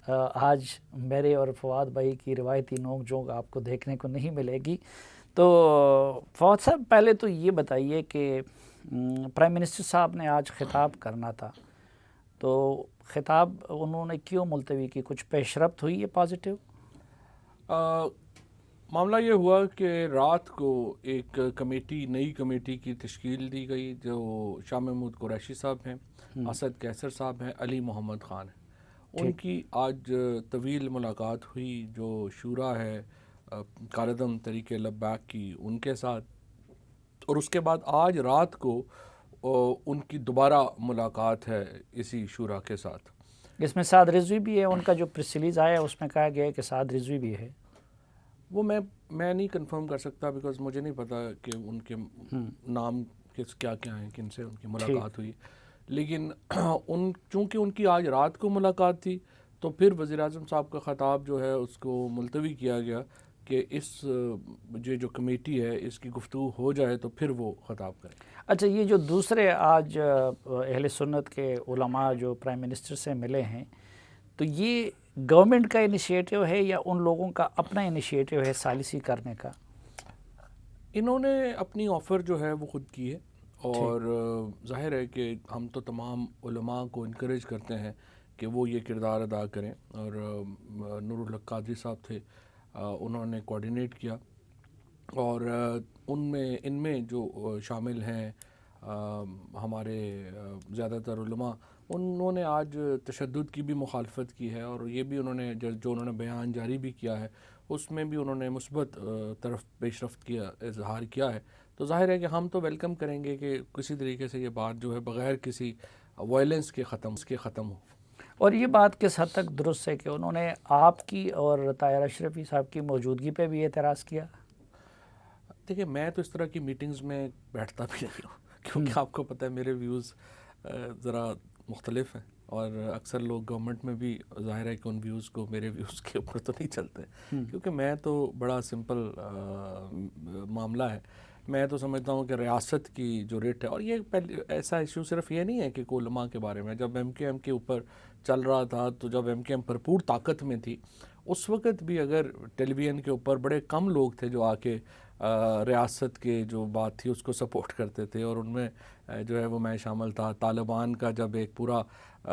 آج میرے اور فواد بھائی کی روایتی نوک جھونک آپ کو دیکھنے کو نہیں ملے گی. تو فواد صاحب, پہلے تو یہ بتائیے کہ پرائم منسٹر صاحب نے آج خطاب کرنا تھا, تو خطاب انہوں نے کیوں ملتوی کی؟ کچھ پیش رفت ہوئی ہے پازیٹیو؟ معاملہ یہ ہوا کہ رات کو ایک کمیٹی, نئی کمیٹی کی تشکیل دی گئی جو شاہ محمود قریشی صاحب ہیں, اسد کیسر صاحب ہیں, علی محمد خان ہیں. ان کی آج طویل ملاقات ہوئی جو شورا ہے کالعدم طریق لبیک کی ان کے ساتھ, اور اس کے بعد آج رات کو ان کی دوبارہ ملاقات ہے اسی شورا کے ساتھ. اس میں سعد رضوی بھی ہے, ان کا جو پریس ریلیز آیا ہے اس میں کہا گیا ہے کہ سعد رضوی بھی ہے. وہ میں نہیں کنفرم کر سکتا بیکاز مجھے نہیں پتا کہ ان کے نام کیا ہیں, کن سے ان کی ملاقات ہوئی. لیکن چونکہ ان کی آج رات کو ملاقات تھی تو پھر وزیر اعظم صاحب کا خطاب جو ہے اس کو ملتوی کیا گیا کہ اس جو کمیٹی ہے اس کی گفتگو ہو جائے تو پھر وہ خطاب کریں. اچھا, یہ جو دوسرے آج اہل سنت کے علماء جو پرائم منسٹر سے ملے ہیں, تو یہ گورنمنٹ کا انیشیٹو ہے یا ان لوگوں کا اپنا انیشیٹو ہے ثالثی کرنے کا؟ انہوں نے اپنی آفر جو ہے وہ خود کی ہے, اور ظاہر ہے کہ ہم تو تمام علماء کو انکریج کرتے ہیں کہ وہ یہ کردار ادا کریں. اور نور الحق قادری صاحب تھے, انہوں نے کوارڈینیٹ کیا, اور ان میں جو شامل ہیں ہمارے زیادہ تر علماء, انہوں نے آج تشدد کی بھی مخالفت کی ہے, اور یہ بھی انہوں نے جو انہوں نے بیان جاری بھی کیا ہے اس میں بھی انہوں نے مثبت طرف پیش رفت کیا, اظہار کیا ہے. تو ظاہر ہے کہ ہم تو ویلکم کریں گے کہ کسی طریقے سے یہ بات جو ہے بغیر کسی وائلنس کے ختم ہو. اور یہ بات کس حد تک درست ہے کہ انہوں نے آپ کی اور طاہر اشرفی صاحب کی موجودگی پہ بھی اعتراض کیا؟ دیکھیں, میں تو اس طرح کی میٹنگز میں بیٹھتا بھی نہیں ہوں کیونکہ آپ کو پتہ ہے میرے ویوز ذرا مختلف ہیں, اور اکثر لوگ گورنمنٹ میں بھی ظاہر ہے کہ ان ویوز کو میرے ویوز کے اوپر تو نہیں چلتے, کیونکہ میں تو بڑا سمپل معاملہ ہے. میں تو سمجھتا ہوں کہ ریاست کی جو ریٹ ہے, اور یہ ایسا ایشو صرف یہ نہیں ہے کہ علماء کے بارے میں, جب ایم کیو ایم کے اوپر چل رہا تھا تو جب ایم کیو ایم بھرپور طاقت میں تھی اس وقت بھی اگر ٹیلی ویژن کے اوپر بڑے کم لوگ تھے جو آ کے ریاست کے جو بات تھی اس کو سپورٹ کرتے تھے, اور ان میں جو ہے وہ میں شامل تھا. طالبان کا جب ایک پورا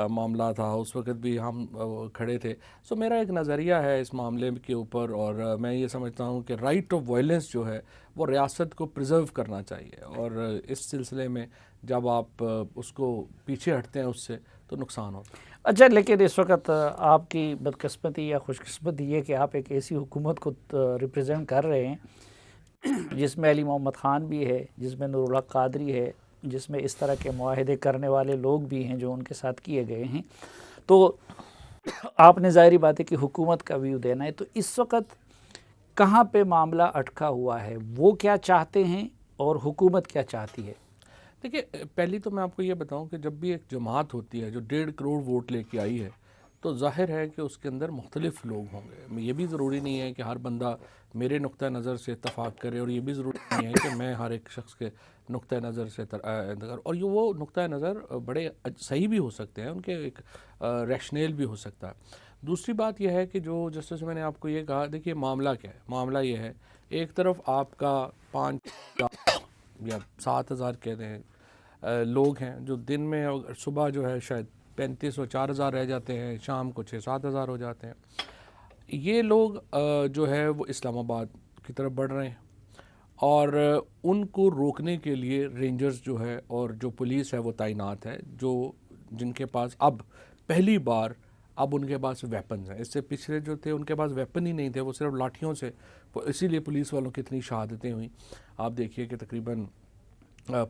معاملہ تھا اس وقت بھی ہم کھڑے تھے. سو میرا ایک نظریہ ہے اس معاملے کے اوپر, اور میں یہ سمجھتا ہوں کہ رائٹ آف وائلنس جو ہے وہ ریاست کو پرزرو کرنا چاہیے, اور اس سلسلے میں جب آپ اس کو پیچھے ہٹتے ہیں اس سے تو نقصان ہوتا ہے. اچھا, لیکن اس وقت آپ کی بدقسمتی یا خوش قسمتی یہ کہ آپ ایک ایسی حکومت کو ریپرزینٹ کر رہے ہیں جس میں علی محمد خان بھی ہے, جس میں نور الحق قادری ہے, جس میں اس طرح کے معاہدے کرنے والے لوگ بھی ہیں جو ان کے ساتھ کیے گئے ہیں. تو آپ نے ظاہری بات ہے کہ حکومت کا ویو دینا ہے, تو اس وقت کہاں پہ معاملہ اٹکا ہوا ہے؟ وہ کیا چاہتے ہیں اور حکومت کیا چاہتی ہے؟ دیکھیے پہلی تو میں آپ کو یہ بتاؤں کہ جب بھی ایک جماعت ہوتی ہے جو 1.5 کروڑ ووٹ لے کے آئی ہے تو ظاہر ہے کہ اس کے اندر مختلف لوگ ہوں گے. یہ بھی ضروری نہیں ہے کہ ہر بندہ میرے نقطہ نظر سے اتفاق کرے، اور یہ بھی ضروری نہیں ہے کہ میں ہر ایک شخص کے نقطہ نظر سے اور یہ وہ نقطہ نظر بڑے صحیح بھی ہو سکتے ہیں، ان کے ایک ریشنیل بھی ہو سکتا ہے. دوسری بات یہ ہے کہ جو جیسے میں نے آپ کو یہ کہا، دیکھیے معاملہ کیا ہے. معاملہ یہ ہے ایک طرف آپ کا 5 یا 7,000 کہتے ہیں لوگ ہیں جو دن میں صبح جو ہے شاید 35 اور 4,000 رہ جاتے ہیں، شام کو 6-7,000 ہو جاتے ہیں. یہ لوگ جو ہے وہ اسلام آباد کی طرف بڑھ رہے ہیں، اور ان کو روکنے کے لیے رینجرز جو ہے اور جو پولیس ہے وہ تعینات ہے، جن کے پاس اب پہلی بار اب ان کے پاس ویپنز ہیں. اس سے پچھلے جو تھے ان کے پاس ویپن ہی نہیں تھے، وہ صرف لاٹھیوں سے، اسی لیے پولیس والوں کی اتنی شہادتیں ہوئیں. آپ دیکھیے کہ تقریباً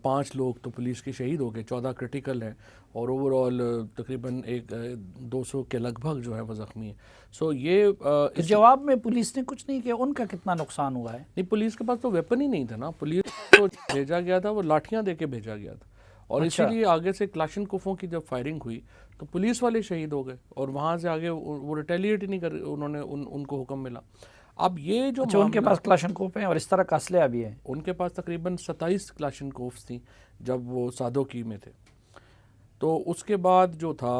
5 لوگ تو پولیس کے شہید ہو گئے، 14 کرٹیکل ہیں، اور اوور آل تقریباً 200 کے لگ بھگ جو ہے وہ زخمی ہیں. سو یہ اس جواب میں پولیس نے کچھ نہیں کیا. ان کا کتنا نقصان ہوا ہے؟ نہیں، پولیس کے پاس تو ویپن ہی نہیں تھا نا. پولیس کو بھیجا گیا تھا، وہ لاٹھیاں دے کے بھیجا گیا تھا، اور اسی لیے آگے سے کلاشن کوفوں کی جب فائرنگ ہوئی تو پولیس والے شہید ہو گئے، اور وہاں سے آگے وہ ریٹیلیٹ ہی نہیں کر، انہوں نے ان کو حکم ملا. اب یہ جو ان کے پاس کلاشن کوف ہیں اور اس طرح کا اسلحہ بھی ہے. ان کے پاس تقریباً 27 کلاشن کوفس تھیں جب وہ سادوکی میں تھے. تو اس کے بعد جو تھا،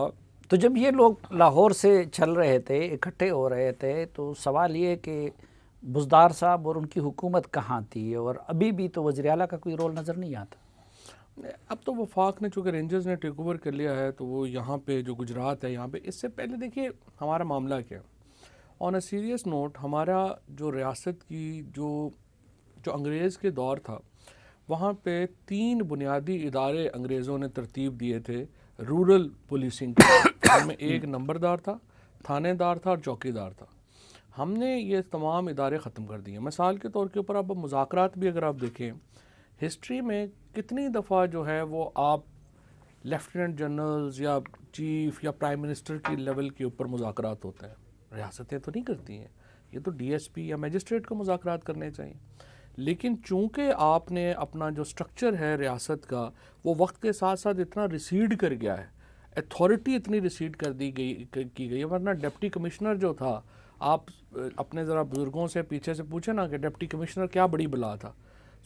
تو جب یہ لوگ لاہور سے چل رہے تھے، اکٹھے ہو رہے تھے، تو سوال یہ کہ بزدار صاحب اور ان کی حکومت کہاں تھی؟ اور ابھی بھی تو وزیر اعلیٰ کا کوئی رول نظر نہیں آتا. اب تو وفاق نے چونکہ رینجرز نے ٹیک اوور کر لیا ہے، تو وہ یہاں پہ جو گجرات ہے یہاں پہ. اس سے پہلے دیکھیے ہمارا معاملہ کیا ہے. آن اے سیریس نوٹ، ہمارا جو ریاست کی جو انگریز کے دور تھا، وہاں پہ 3 بنیادی ادارے انگریزوں نے ترتیب دیے تھے رورل پولیسنگ کے، جن میں ایک نمبردار تھا، تھانے دار تھا، اور چوکی دار تھا. ہم نے یہ تمام ادارے ختم کر دیے. مثال کے طور کے اوپر اب مذاکرات بھی اگر آپ دیکھیں ہسٹری میں کتنی دفعہ جو ہے وہ آپ لیفٹیننٹ جنرلز یا چیف یا پرائم منسٹر کی لیول کے اوپر مذاکرات ہوتے ہیں. ریاستیں تو نہیں کرتی ہیں، یہ تو ڈی ایس پی یا میجسٹریٹ کو مذاکرات کرنے چاہیے. لیکن چونکہ آپ نے اپنا جو سٹرکچر ہے ریاست کا وہ وقت کے ساتھ ساتھ اتنا ریسیڈ کر گیا ہے، اتھارٹی اتنی ریسیڈ کر دی کی گئی ہے. ورنہ ڈپٹی کمشنر جو تھا، آپ اپنے ذرا بزرگوں سے پیچھے سے پوچھیں نا کہ ڈپٹی کمشنر کیا بڑی بلا تھا.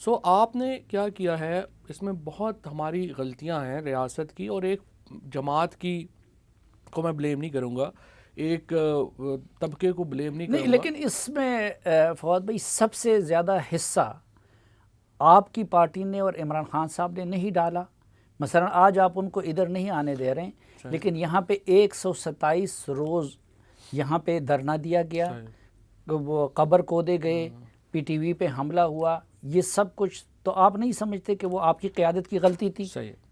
سو آپ نے کیا کیا ہے، اس میں بہت ہماری غلطیاں ہیں ریاست کی، اور ایک جماعت کی کو میں بلیم نہیں کروں گا، ایک طبقے کو بلیم نہیں کروں گا. لیکن اس میں فواد بھائی سب سے زیادہ حصہ آپ کی پارٹی نے اور عمران خان صاحب نے نہیں ڈالا. مثلا آج آپ ان کو ادھر نہیں آنے دے رہے ہیں، لیکن یہاں پہ 127 روز یہاں پہ دھرنا دیا گیا، وہ قبر کودے گئے، پی ٹی وی پہ حملہ ہوا. یہ سب کچھ تو آپ نہیں سمجھتے کہ وہ آپ کی قیادت کی غلطی تھی؟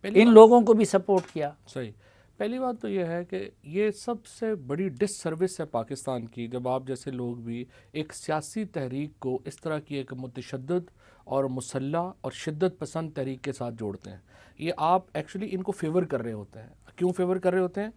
ان لوگوں کو بھی سپورٹ کیا. صحیح. پہلی بات تو یہ ہے کہ یہ سب سے بڑی ڈس سروس ہے پاکستان کی، جب آپ جیسے لوگ بھی ایک سیاسی تحریک کو اس طرح کی ایک متشدد اور مسلح اور شدت پسند تحریک کے ساتھ جوڑتے ہیں. یہ آپ ایکچولی ان کو فیور کر رہے ہوتے ہیں. کیوں فیور کر رہے ہوتے ہیں؟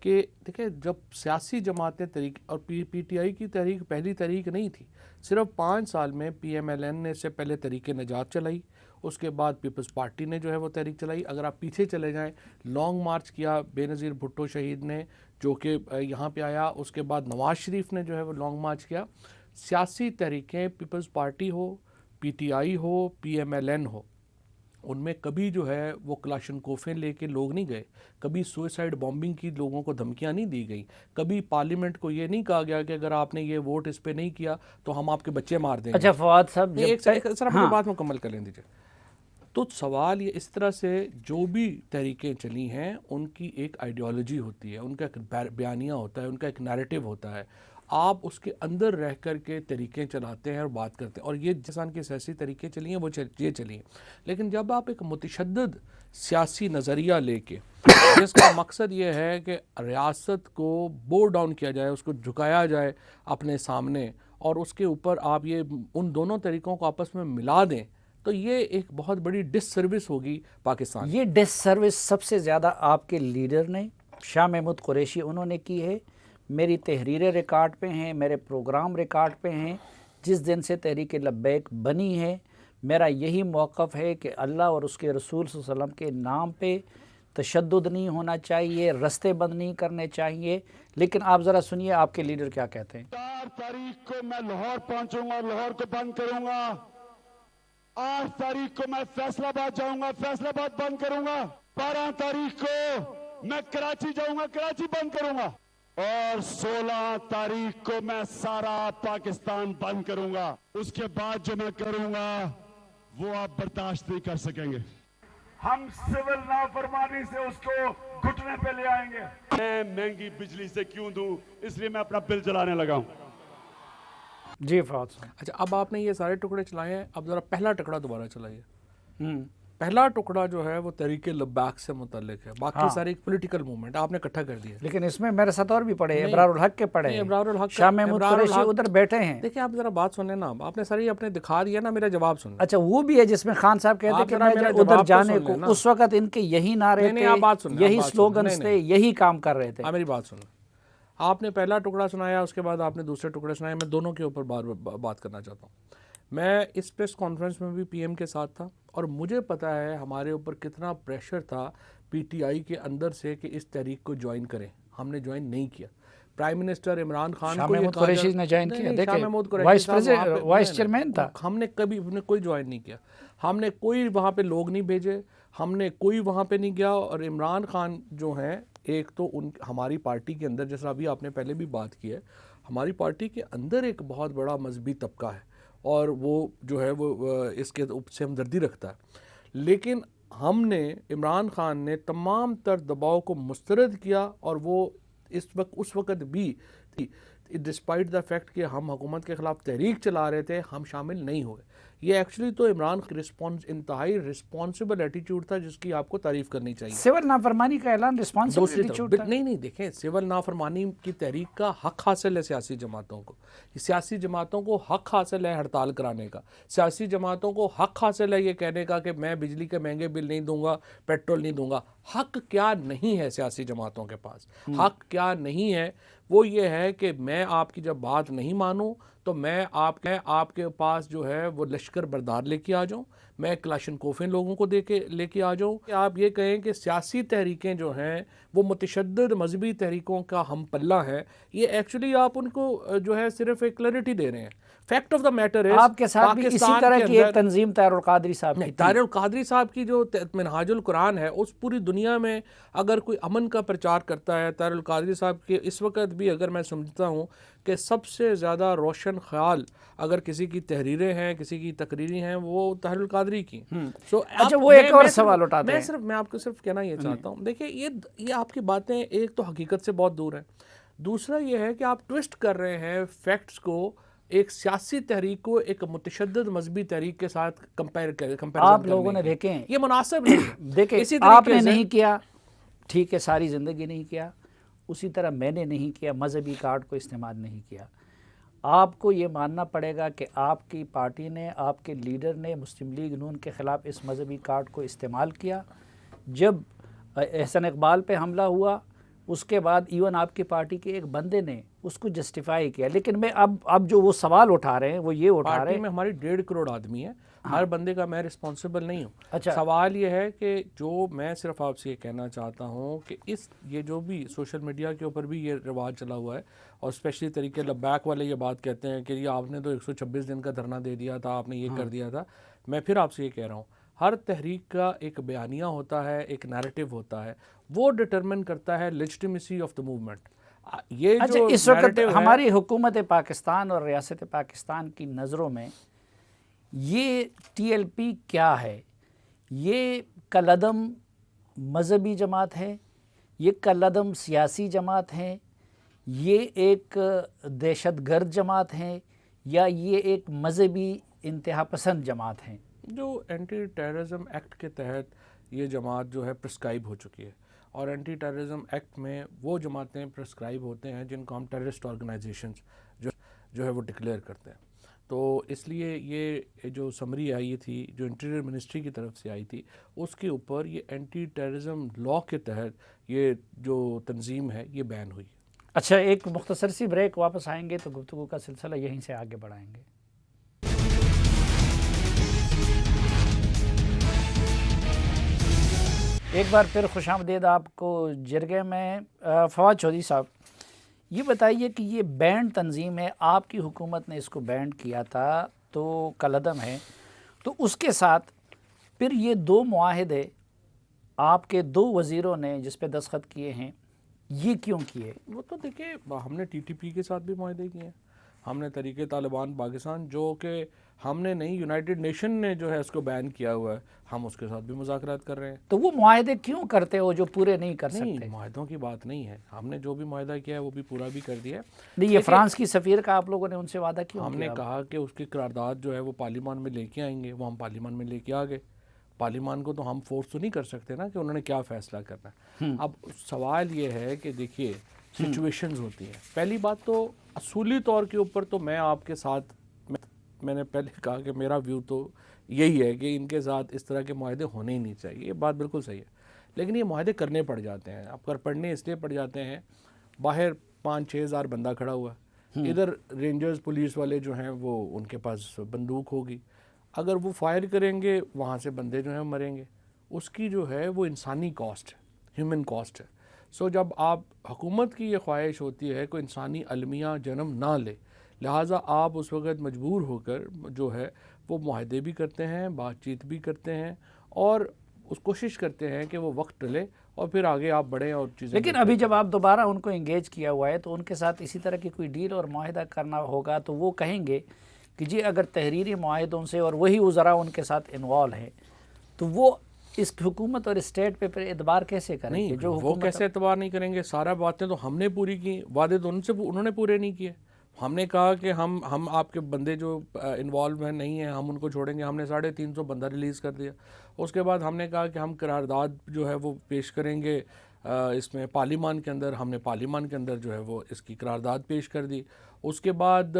کہ دیکھیں جب سیاسی جماعتیں تحریک، اور پی ٹی آئی کی تحریک پہلی تحریک نہیں تھی. صرف 5 سال میں پی ایم ایل این نے سے پہلے تحریک نجات چلائی، اس کے بعد پیپلز پارٹی نے جو ہے وہ تحریک چلائی. اگر آپ پیچھے چلے جائیں، لانگ مارچ کیا بے نظیر بھٹو شہید نے جو کہ یہاں پہ آیا، اس کے بعد نواز شریف نے جو ہے وہ لانگ مارچ کیا. سیاسی تحریکیں پیپلز پارٹی ہو، پی ٹی آئی ہو، پی ایم ایل این ہو، ان میں کبھی جو ہے وہ کلاشن کوفیں لے کے لوگ نہیں گئے، کبھی سوئسائڈ بامبنگ کی لوگوں کو دھمکیاں نہیں دی گئیں، کبھی پارلیمنٹ کو یہ نہیں کہا گیا کہ اگر آپ نے یہ ووٹ اس پہ نہیں کیا تو ہم آپ کے بچے مار دیں گے. اچھا فواد صاحب، ایک مجھے بات مکمل کر لیں دیجیے. تو سوال یہ اس طرح سے جو بھی تحریکیں چلی ہیں ان کی ایک آئیڈیالوجی ہوتی ہے، ان کا ایک بیانیہ ہوتا ہے، ان کا ایک نیریٹو ہوتا ہے. آپ اس کے اندر رہ کر کے طریقے چلاتے ہیں اور بات کرتے ہیں، اور یہ جسان کی سیاسی طریقے چلی ہیں وہ یہ چلی ہیں. لیکن جب آپ ایک متشدد سیاسی نظریہ لے کے جس کا مقصد یہ ہے کہ ریاست کو بو ڈاؤن کیا جائے، اس کو جھکایا جائے اپنے سامنے، اور اس کے اوپر آپ یہ ان دونوں طریقوں کو آپس میں ملا دیں، تو یہ ایک بہت بڑی ڈس سروس ہوگی پاکستان. یہ ڈس سروس سب سے زیادہ آپ کے لیڈر نے، شاہ محمود قریشی، انہوں نے کی ہے. میری تحریریں ریکارڈ پہ ہیں، میرے پروگرام ریکارڈ پہ ہیں. جس دن سے تحریک لبیک بنی ہے میرا یہی موقف ہے کہ اللہ اور اس کے رسول صلی اللہ علیہ وسلم کے نام پہ تشدد نہیں ہونا چاہیے، رستے بند نہیں کرنے چاہیے. لیکن آپ ذرا سنیے آپ کے لیڈر کیا کہتے ہیں. 4 تاریخ کو میں لاہور پہنچوں گا، لاہور کو بند کروں گا. 8 تاریخ کو میں فیصل آباد جاؤں گا، فیصل آباد بند کروں گا. 12 تاریخ کو میں کراچی جاؤں گا، کراچی بند کروں گا. اور 16 تاریخ کو میں سارا پاکستان بند کروں گا. اس کے بعد جو میں کروں گا وہ آپ برداشت نہیں کر سکیں گے. ہم سول نافرمانی سے اس کو گھٹنے پہ لے آئیں گے. میں مہنگی بجلی سے کیوں دوں، اس لیے میں اپنا بل چلانے لگا ہوں. جی فواد صاحب. اچھا اب آپ نے یہ سارے ٹکڑے چلائے ہیں، اب ذرا پہلا ٹکڑا دوبارہ چلائیے. پہلا ٹکڑا جو ہے وہ تحریک لبیک سے متعلق ہے، باقی ساری ایک پولیٹیکل موومنٹ آپ نے اکٹھا کر دیا. لیکن اس میں میرے ساتھ اور بھی پڑھے، ابرار الحق کے پڑھے، ابرار الحق، شاہ محمود قریشی ادھر بیٹھے ہیں. دیکھیں آپ ذرا بات سنیں نا، آپ نے ساری اپنے دکھا دیا نا، میرا جواب سنیں. اچھا وہ بھی ہے جس میں خان صاحب کہتے کہ میں ادھر جانے کو، اس وقت ان کے یہی نعرے تھے، یہی سلوگنز تھے، یہی کام کر رہے تھے. میری بات سنیں. آپ نے پہلا ٹکڑا سنایا، اس کے بعد آپ نے دوسرے ٹکڑے سنائے. میں دونوں کے اوپر بات کرنا چاہتا ہوں. میں اس پریس کانفرنس میں بھی پی ایم کے ساتھ تھا، اور مجھے پتہ ہے ہمارے اوپر کتنا پریشر تھا پی ٹی آئی کے اندر سے کہ اس تحریک کو جوائن کریں. ہم نے جوائن نہیں کیا. پرائم منسٹر عمران خان کو محمود قریشی نے جوائن کیا، دیکھیں وائس چیئرمین تھا. ہم نے کبھی کوئی جوائن نہیں کیا. ہم نے کوئی وہاں پہ لوگ نہیں بھیجے، ہم نے کوئی وہاں پہ نہیں گیا. اور عمران خان جو ہیں، ایک تو ہماری پارٹی کے اندر، جیسا ابھی آپ نے پہلے بھی بات کی ہے، ہماری پارٹی کے اندر ایک بہت بڑا مذہبی طبقہ ہے، اور وہ جو ہے وہ اس کے سے ہمدردی رکھتا ہے. لیکن ہم نے، عمران خان نے تمام تر دباؤ کو مسترد کیا، اور وہ اس وقت بھی ڈسپائٹ دا فیکٹ کہ ہم حکومت کے خلاف تحریک چلا رہے تھے، ہم شامل نہیں ہوئے. یہ ایکچولی تو عمران انتہائی رسپانسبل ایٹیٹیوڈ تھا، جس کی آپ کو تعریف کرنی چاہیے. سول نافرمانی کا اعلان رسپانسبل ایٹیٹیوڈ تھا. نہیں دیکھیں، سول نافرمانی کی تحریک کا حق حاصل ہے سیاسی جماعتوں کو. سیاسی جماعتوں کو حق حاصل ہے ہڑتال کرانے کا. سیاسی جماعتوں کو حق حاصل ہے یہ کہنے کا کہ میں بجلی کے مہنگے بل نہیں دوں گا، پیٹرول نہیں دوں گا. حق کیا نہیں ہے سیاسی جماعتوں کے پاس؟ حق کیا نہیں ہے؟ وہ یہ ہے کہ میں آپ کی جب بات نہیں مانوں تو میں آپ کے پاس جو ہے وہ لشکر بردار لے کے آ جاؤں، میں کلاشن کوفیں لوگوں کو لے کے آ جاؤں. آپ یہ کہیں کہ سیاسی تحریکیں جو ہیں وہ متشدد مذہبی تحریکوں کا ہم پلہ ہے، یہ ایکچولی آپ ان کو جو ہے صرف ایک کلیئرٹی دے رہے ہیں. فیکٹ آف دا میٹر ہے آپ کے ساتھ بھی اسی طرح کی ایک تنظیم طاہر القادری صاحب کی، طاہر القادری صاحب کی جو منہاج القرآن ہے، اس پوری دنیا میں اگر کوئی امن کا پرچار کرتا ہے، طاہر القادری صاحب کے اس وقت بھی اگر میں سمجھتا ہوں کہ سب سے زیادہ روشن خیال اگر کسی کی تحریریں ہیں، کسی کی تقریریں ہیں، وہ طاہر القادری کی. اچھا وہ ایک اور سوال اٹھاتے ہیں. میں آپ کو صرف کہنا یہ چاہتا ہوں، دیکھیں یہ آپ کی باتیں ایک تو حقیقت سے بہت دور ہیں، دوسرا یہ ہے کہ آپ ٹوسٹ کر رہے ہیں فیکٹس کو، ایک سیاسی تحریک کو ایک متشدد مذہبی تحریک کے ساتھ کمپیریزن. آپ لوگوں نے دیکھیں، یہ مناسب نہیں. دیکھیں آپ نے نہیں کیا، ٹھیک ہے، ساری زندگی نہیں کیا، اسی طرح میں نے نہیں کیا، مذہبی کارڈ کو استعمال نہیں کیا. آپ کو یہ ماننا پڑے گا کہ آپ کی پارٹی نے، آپ کے لیڈر نے مسلم لیگ نون کے خلاف اس مذہبی کارڈ کو استعمال کیا. جب احسن اقبال پہ حملہ ہوا، اس کے بعد ایون آپ کی پارٹی کے ایک بندے نے اس کو جسٹیفائی کیا. لیکن میں اب جو وہ سوال اٹھا رہے ہیں وہ یہ اٹھا رہے ہیں، پارٹی میں ہماری 1.5 کروڑ آدمی ہیں، ہر بندے کا میں رسپانسبل نہیں ہوں. اچھا سوال یہ ہے کہ جو میں صرف آپ سے یہ کہنا چاہتا ہوں کہ یہ جو بھی سوشل میڈیا کے اوپر بھی یہ رواج چلا ہوا ہے، اور اسپیشلی طریقے لبیک والے یہ بات کہتے ہیں کہ یہ آپ نے تو 126 دن کا دھرنا دے دیا تھا، آپ نے یہ کر دیا تھا. میں پھر آپ سے یہ کہہ رہا ہوں، ہر تحریک کا ایک بیانیہ ہوتا ہے، ایک نیریٹو ہوتا ہے، وہ ڈٹرمن کرتا ہے لیجٹیمیسی آف دا موومنٹ. یہ جو اس وقت ہماری حکومت پاکستان اور ریاست پاکستان کی نظروں میں یہ ٹی ایل پی کیا ہے؟ یہ کالعدم مذہبی جماعت ہے، یہ کالعدم سیاسی جماعت ہے، یہ ایک دہشت گرد جماعت ہے، یا یہ ایک مذہبی انتہا پسند جماعت ہے؟ جو اینٹی ٹیررزم ایکٹ کے تحت یہ جماعت جو ہے پرسکرائب ہو چکی ہے، اور اینٹی ٹیررزم ایکٹ میں وہ جماعتیں پرسکرائب ہوتے ہیں جن کو ہم ٹیررسٹ آرگنائزیشنز جو ہے وہ ڈکلیئر کرتے ہیں. تو اس لیے یہ جو سمری آئی تھی جو انٹیریئر منسٹری کی طرف سے آئی تھی، اس کے اوپر یہ اینٹی ٹیررزم لا کے تحت یہ جو تنظیم ہے یہ بین ہوئی. اچھا ایک مختصر سی بریک، واپس آئیں گے تو گفتگو کا سلسلہ یہیں سے آگے بڑھائیں گے. ایک بار پھر خوش آمدید آپ کو جرگے میں۔ فواد چودھری صاحب، یہ بتائیے کہ یہ بینڈ تنظیم ہے، آپ کی حکومت نے اس کو بینڈ کیا تھا تو کالعدم ہے، تو اس کے ساتھ پھر یہ 2 معاہدے آپ کے 2 وزیروں نے جس پہ دستخط کیے ہیں، یہ کیوں کیے؟ وہ تو دیکھیں، ہم نے ٹی ٹی پی کے ساتھ بھی معاہدے کیے ہیں، ہم نے تحریک طالبان پاکستان جو کہ ہم نے نہیں، یونائٹڈ نیشن نے جو ہے اس کو بین کیا ہوا ہے، ہم اس کے ساتھ بھی مذاکرات کر رہے ہیں۔ تو وہ معاہدے کیوں کرتے ہو جو پورے نہیں کر سکتے؟ نہیں، معاہدوں کی بات نہیں ہے، ہم نے جو بھی معاہدہ کیا ہے وہ بھی پورا بھی کر دیا ہے۔ نہیں، یہ فرانس کی سفیر کا آپ لوگوں نے ان سے وعدہ کیوں ہم کیا؟ نے کہا کہ اس کی قرارداد جو ہے وہ پارلیمان میں لے کے آئیں گے، وہ ہم پارلیمان میں لے کے آ گئے۔ پارلیمان کو تو ہم فورس تو نہیں کر سکتے نا کہ انہوں نے کیا فیصلہ کرنا ہے۔ اب سوال یہ ہے کہ دیکھیے سچویشنز ہوتی ہیں۔ پہلی بات تو اصولی طور کے اوپر تو میں آپ کے ساتھ، میں نے پہلے کہا کہ میرا ویو تو یہی ہے کہ ان کے ساتھ اس طرح کے معاہدے ہونے ہی نہیں چاہیے، یہ بات بالکل صحیح ہے، لیکن یہ معاہدے کرنے پڑ جاتے ہیں۔ اب پڑھنے اس لیے پڑ جاتے ہیں، باہر 5-6 ہزار بندہ کھڑا ہوا ہے، ادھر رینجرز پولیس والے جو ہیں وہ ان کے پاس بندوق ہوگی، اگر وہ فائر کریں گے وہاں سے بندے جو ہیں مریں گے، اس کی جو ہے وہ انسانی کاسٹ ہے، ہیومن کاسٹ ہے۔ سو جب آپ حکومت کی یہ خواہش ہوتی ہے کوئی انسانی المیہ جنم نہ لے، لہٰذا آپ اس وقت مجبور ہو کر جو ہے وہ معاہدے بھی کرتے ہیں، بات چیت بھی کرتے ہیں، اور اس کوشش کرتے ہیں کہ وہ وقت ٹلے اور پھر آگے آپ بڑھیں اور چیزیں۔ لیکن ابھی جب آپ دوبارہ ان کو انگیج کیا ہوا ہے تو ان کے ساتھ اسی طرح کی کوئی ڈیل اور معاہدہ کرنا ہوگا، تو وہ کہیں گے کہ جی اگر تحریری معاہدوں سے، اور وہی وزراء ان کے ساتھ انوالو ہیں، تو وہ اس حکومت اور اسٹیٹ پہ پھر اعتبار کیسے کریں گے؟ نہیں، جو وہ کیسے اعتبار نہیں کریں گے؟ سارا باتیں تو ہم نے پوری کی، وعدے تو انہوں نے پورے نہیں کیے۔ ہم نے کہا کہ ہم آپ کے بندے جو انوالو ہیں نہیں ہیں ہم ان کو چھوڑیں گے، ہم نے 350 بندہ ریلیز کر دیا۔ اس کے بعد ہم نے کہا کہ ہم قرارداد جو ہے وہ پیش کریں گے اس میں پارلیمان کے اندر، ہم نے پارلیمان کے اندر جو ہے وہ اس کی قرارداد پیش کر دی۔ اس کے بعد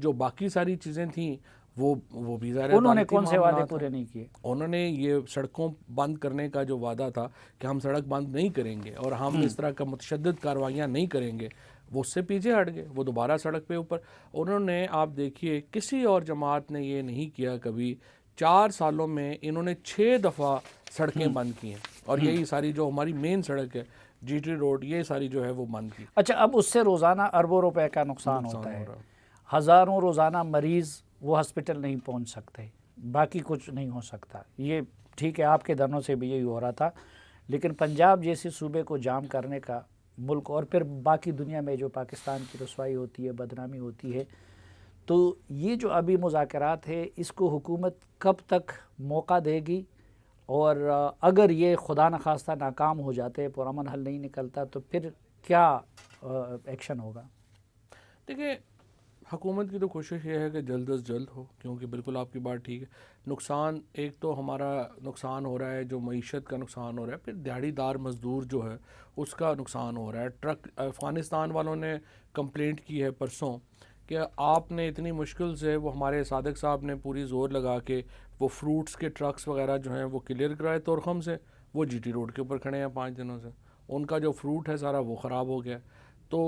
جو باقی ساری چیزیں تھیں وہ بھی ظاہر ہے انہوں نے کون سے وعدے پورے نہیں کیے؟ انہوں نے یہ سڑکوں بند کرنے کا جو وعدہ تھا کہ ہم سڑک بند نہیں کریں گے اور ہم اس طرح کا متشدد کارروائیاں نہیں کریں گے، وہ اس سے پیچھے ہٹ گئے، وہ دوبارہ سڑک پہ اوپر۔ انہوں نے، آپ دیکھیے کسی اور جماعت نے یہ نہیں کیا کبھی، 4 سالوں میں انہوں نے 6 دفعہ سڑکیں بند کی ہیں، اور یہی ساری جو ہماری مین سڑک ہے جی ٹی روڈ، یہ ساری جو ہے وہ بند کی۔ اچھا، اب اس سے روزانہ اربوں روپے کا نقصان ہوتا ہے، ہزاروں روزانہ مریض وہ ہسپٹل نہیں پہنچ سکتے، باقی کچھ نہیں ہو سکتا۔ یہ ٹھیک ہے، آپ کے دھرنوں سے بھی یہی ہو رہا تھا، لیکن پنجاب جیسے صوبے کو جام کرنے کا ملک، اور پھر باقی دنیا میں جو پاکستان کی رسوائی ہوتی ہے، بدنامی ہوتی ہے، تو یہ جو ابھی مذاکرات ہے اس کو حکومت کب تک موقع دے گی؟ اور اگر یہ خدا نخواستہ ناکام ہو جاتے، پرامن حل نہیں نکلتا، تو پھر کیا ایکشن ہوگا؟ دیکھیں، حکومت کی تو کوشش یہ ہے کہ جلد از جلد ہو، کیونکہ بالکل آپ کی بات ٹھیک ہے، نقصان ایک تو ہمارا نقصان ہو رہا ہے، جو معیشت کا نقصان ہو رہا ہے، پھر دیہڑی دار مزدور جو ہے اس کا نقصان ہو رہا ہے۔ ٹرک، افغانستان والوں نے کمپلینٹ کی ہے پرسوں کہ آپ نے اتنی مشکل سے، وہ ہمارے صادق صاحب نے پوری زور لگا کے وہ فروٹس کے ٹرکس وغیرہ جو ہیں وہ کلیئر کرائے تورخم سے، وہ جی ٹی روڈ کے اوپر کھڑے ہیں 5 دنوں سے، ان کا جو فروٹ ہے سارا وہ خراب ہو گیا۔ تو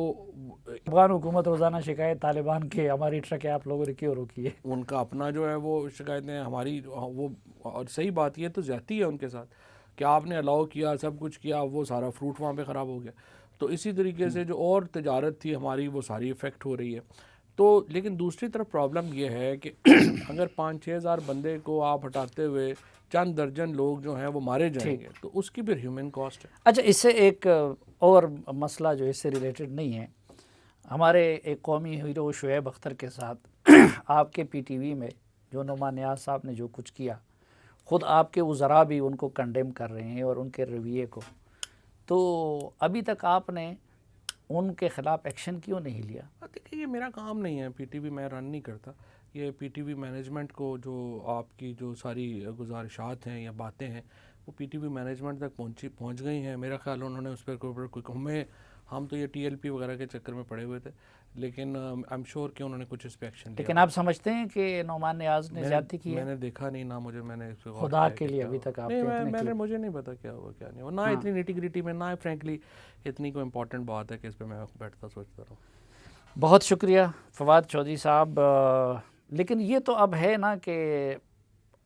افغان حکومت روزانہ شکایت طالبان کے، ہماری ٹرکیں آپ لوگوں نے کیوں روکی ہے؟ ان کا اپنا جو ہے وہ شکایتیں، ہماری وہ، اور صحیح بات یہ تو زیادتی ہے ان کے ساتھ کہ آپ نے الاؤ کیا، سب کچھ کیا، وہ سارا فروٹ وہاں پہ خراب ہو گیا۔ تو اسی طریقے سے جو اور تجارت تھی ہماری وہ ساری افیکٹ ہو رہی ہے۔ تو لیکن دوسری طرف پرابلم یہ ہے کہ اگر 5-6 ہزار بندے کو آپ ہٹاتے ہوئے چند درجن لوگ جو ہیں وہ مارے جائیں گے تو اس کی بھی ہیومن کاسٹ ہے۔ اچھا، اس سے ایک اور مسئلہ جو اس سے ریلیٹڈ نہیں ہے، ہمارے ایک قومی ہیرو شعیب اختر کے ساتھ آپ کے پی ٹی وی میں جو نعمان نیاز صاحب نے جو کچھ کیا، خود آپ کے وزراء بھی ان کو کنڈیم کر رہے ہیں اور ان کے رویے کو، تو ابھی تک آپ نے ان کے خلاف ایکشن کیوں نہیں لیا؟ دیکھیے، یہ میرا کام نہیں ہے، پی ٹی وی میں رن نہیں کرتا، یہ پی ٹی وی مینجمنٹ کو جو آپ کی جو ساری گزارشات ہیں یا باتیں ہیں وہ پی ٹی وی مینجمنٹ تک پہنچ گئی ہیں۔ میرا خیال انہوں نے اس پر کوئی، ہم تو یہ ٹی ایل پی وغیرہ کے چکر میں پڑے ہوئے تھے، لیکن آئی ایم شیور کہ انہوں نے کچھ اس پہ ایکشن لیا۔ لیکن آپ سمجھتے ہیں کہ نعمان نیاز نے زیادتی کی ہے؟ میں نے دیکھا نہیں نا، میں نے اس پہ خدا کے لیے ابھی تک آپ مجھے نہیں پتا کیا ہوا کیا نہیں، اور نہ اتنی نیٹی گریٹی میں، نہ فرینکلی اتنی کوئی امپورٹنٹ بات ہے کہ اس پہ میں بیٹھتا سوچتا رہوں۔ بہت شکریہ فواد چودھری صاحب۔ لیکن یہ تو اب ہے نا کہ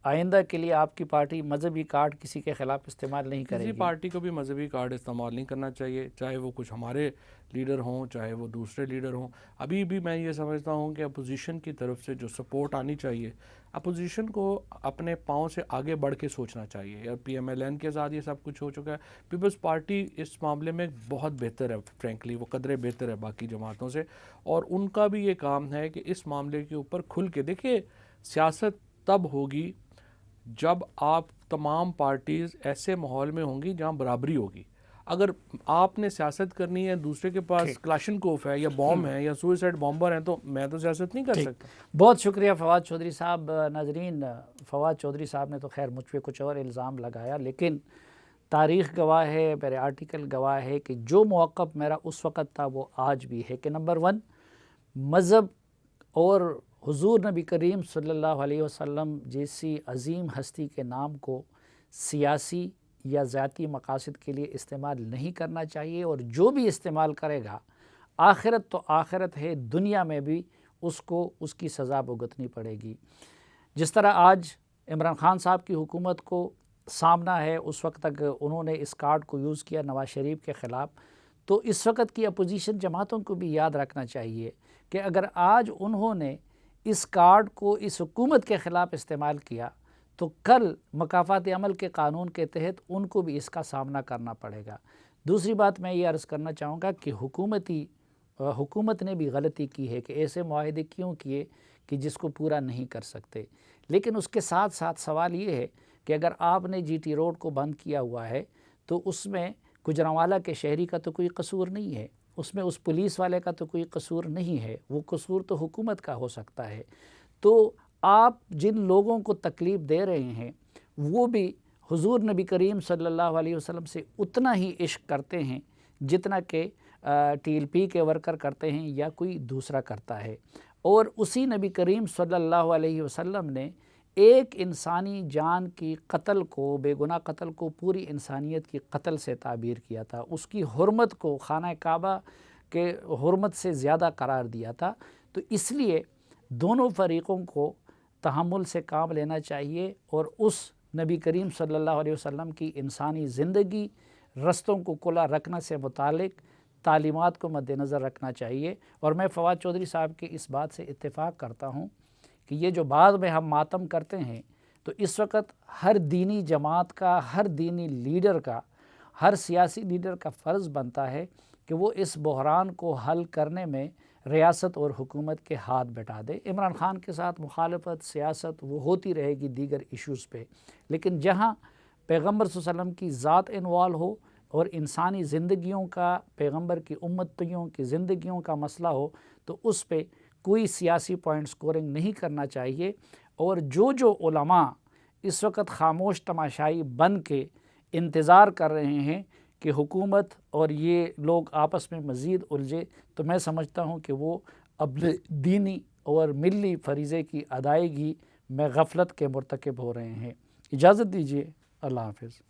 آئندہ کے لیے آپ کی پارٹی مذہبی کارڈ کسی کے خلاف استعمال نہیں کرے کسی گی؟ پارٹی کو بھی مذہبی کارڈ استعمال نہیں کرنا چاہیے، چاہے وہ کچھ ہمارے لیڈر ہوں چاہے وہ دوسرے لیڈر ہوں۔ ابھی بھی میں یہ سمجھتا ہوں کہ اپوزیشن کی طرف سے جو سپورٹ آنی چاہیے، اپوزیشن کو اپنے پاؤں سے آگے بڑھ کے سوچنا چاہیے۔ اور پی ایم ایل این کے ساتھ یہ سب کچھ ہو چکا ہے۔ پیپلز پارٹی اس معاملے میں بہت بہتر ہے، فرینکلی وہ قدرے بہتر ہے باقی جماعتوں سے، اور ان کا بھی یہ کام ہے کہ اس معاملے کے اوپر کھل کے دیکھیے۔ سیاست تب ہوگی جب آپ تمام پارٹیز ایسے ماحول میں ہوں گی جہاں برابری ہوگی۔ اگر آپ نے سیاست کرنی ہے، دوسرے کے پاس کلاشن کوف ہے یا بوم ہے یا سوئسائڈ بامبر ہیں، تو میں تو سیاست نہیں کر سکتا۔ بہت شکریہ فواد چودھری صاحب۔ ناظرین، فواد چودھری صاحب نے تو خیر مجھ پہ کچھ اور الزام لگایا، لیکن تاریخ گواہ ہے، میرے آرٹیکل گواہ ہے کہ جو موقف میرا اس وقت تھا وہ آج بھی ہے کہ نمبر 1، مذہب اور حضور نبی کریم صلی اللہ علیہ وسلم جیسی عظیم ہستی کے نام کو سیاسی یا ذاتی مقاصد کے لیے استعمال نہیں کرنا چاہیے، اور جو بھی استعمال کرے گا آخرت تو آخرت ہے، دنیا میں بھی اس کو اس کی سزا بھگتنی پڑے گی۔ جس طرح آج عمران خان صاحب کی حکومت کو سامنا ہے، اس وقت تک انہوں نے اس کارڈ کو یوز کیا نواز شریف کے خلاف، تو اس وقت کی اپوزیشن جماعتوں کو بھی یاد رکھنا چاہیے کہ اگر آج انہوں نے اس کارڈ کو اس حکومت کے خلاف استعمال کیا تو کل مکافات عمل کے قانون کے تحت ان کو بھی اس کا سامنا کرنا پڑے گا۔ دوسری بات میں یہ عرض کرنا چاہوں گا کہ حکومت نے بھی غلطی کی ہے کہ ایسے معاہدے کیوں کیے کہ جس کو پورا نہیں کر سکتے، لیکن اس کے ساتھ ساتھ سوال یہ ہے کہ اگر آپ نے جی ٹی روڈ کو بند کیا ہوا ہے تو اس میں گجرانوالہ کے شہری کا تو کوئی قصور نہیں ہے، اس میں اس پولیس والے کا تو کوئی قصور نہیں ہے، وہ قصور تو حکومت کا ہو سکتا ہے۔ تو آپ جن لوگوں کو تکلیف دے رہے ہیں وہ بھی حضور نبی کریم صلی اللہ علیہ وسلم سے اتنا ہی عشق کرتے ہیں جتنا کہ ٹی ایل پی کے ورکر کرتے ہیں یا کوئی دوسرا کرتا ہے، اور اسی نبی کریم صلی اللہ علیہ وسلم نے ایک انسانی جان کی قتل کو، بے گناہ قتل کو پوری انسانیت کی قتل سے تعبیر کیا تھا، اس کی حرمت کو خانہ کعبہ کے حرمت سے زیادہ قرار دیا تھا۔ تو اس لیے دونوں فریقوں کو تحمل سے کام لینا چاہیے اور اس نبی کریم صلی اللہ علیہ وسلم کی انسانی زندگی، رستوں کو کھلا رکھنے سے متعلق تعلیمات کو مد نظر رکھنا چاہیے۔ اور میں فواد چودھری صاحب کی اس بات سے اتفاق کرتا ہوں کہ یہ جو بعد میں ہم ماتم کرتے ہیں، تو اس وقت ہر دینی جماعت کا، ہر دینی لیڈر کا، ہر سیاسی لیڈر کا فرض بنتا ہے کہ وہ اس بحران کو حل کرنے میں ریاست اور حکومت کے ہاتھ بٹا دے۔ عمران خان کے ساتھ مخالفت سیاست وہ ہوتی رہے گی دیگر ایشوز پہ، لیکن جہاں پیغمبر صلی اللہ علیہ وسلم کی ذات انوالو ہو اور انسانی زندگیوں کا، پیغمبر کی امتیوں کی زندگیوں کا مسئلہ ہو، تو اس پہ کوئی سیاسی پوائنٹ سکورنگ نہیں کرنا چاہیے۔ اور جو علماء اس وقت خاموش تماشائی بن کے انتظار کر رہے ہیں کہ حکومت اور یہ لوگ آپس میں مزید الجھے، تو میں سمجھتا ہوں کہ وہ اپنے دینی اور ملی فریضے کی ادائیگی میں غفلت کے مرتکب ہو رہے ہیں۔ اجازت دیجیے، اللہ حافظ۔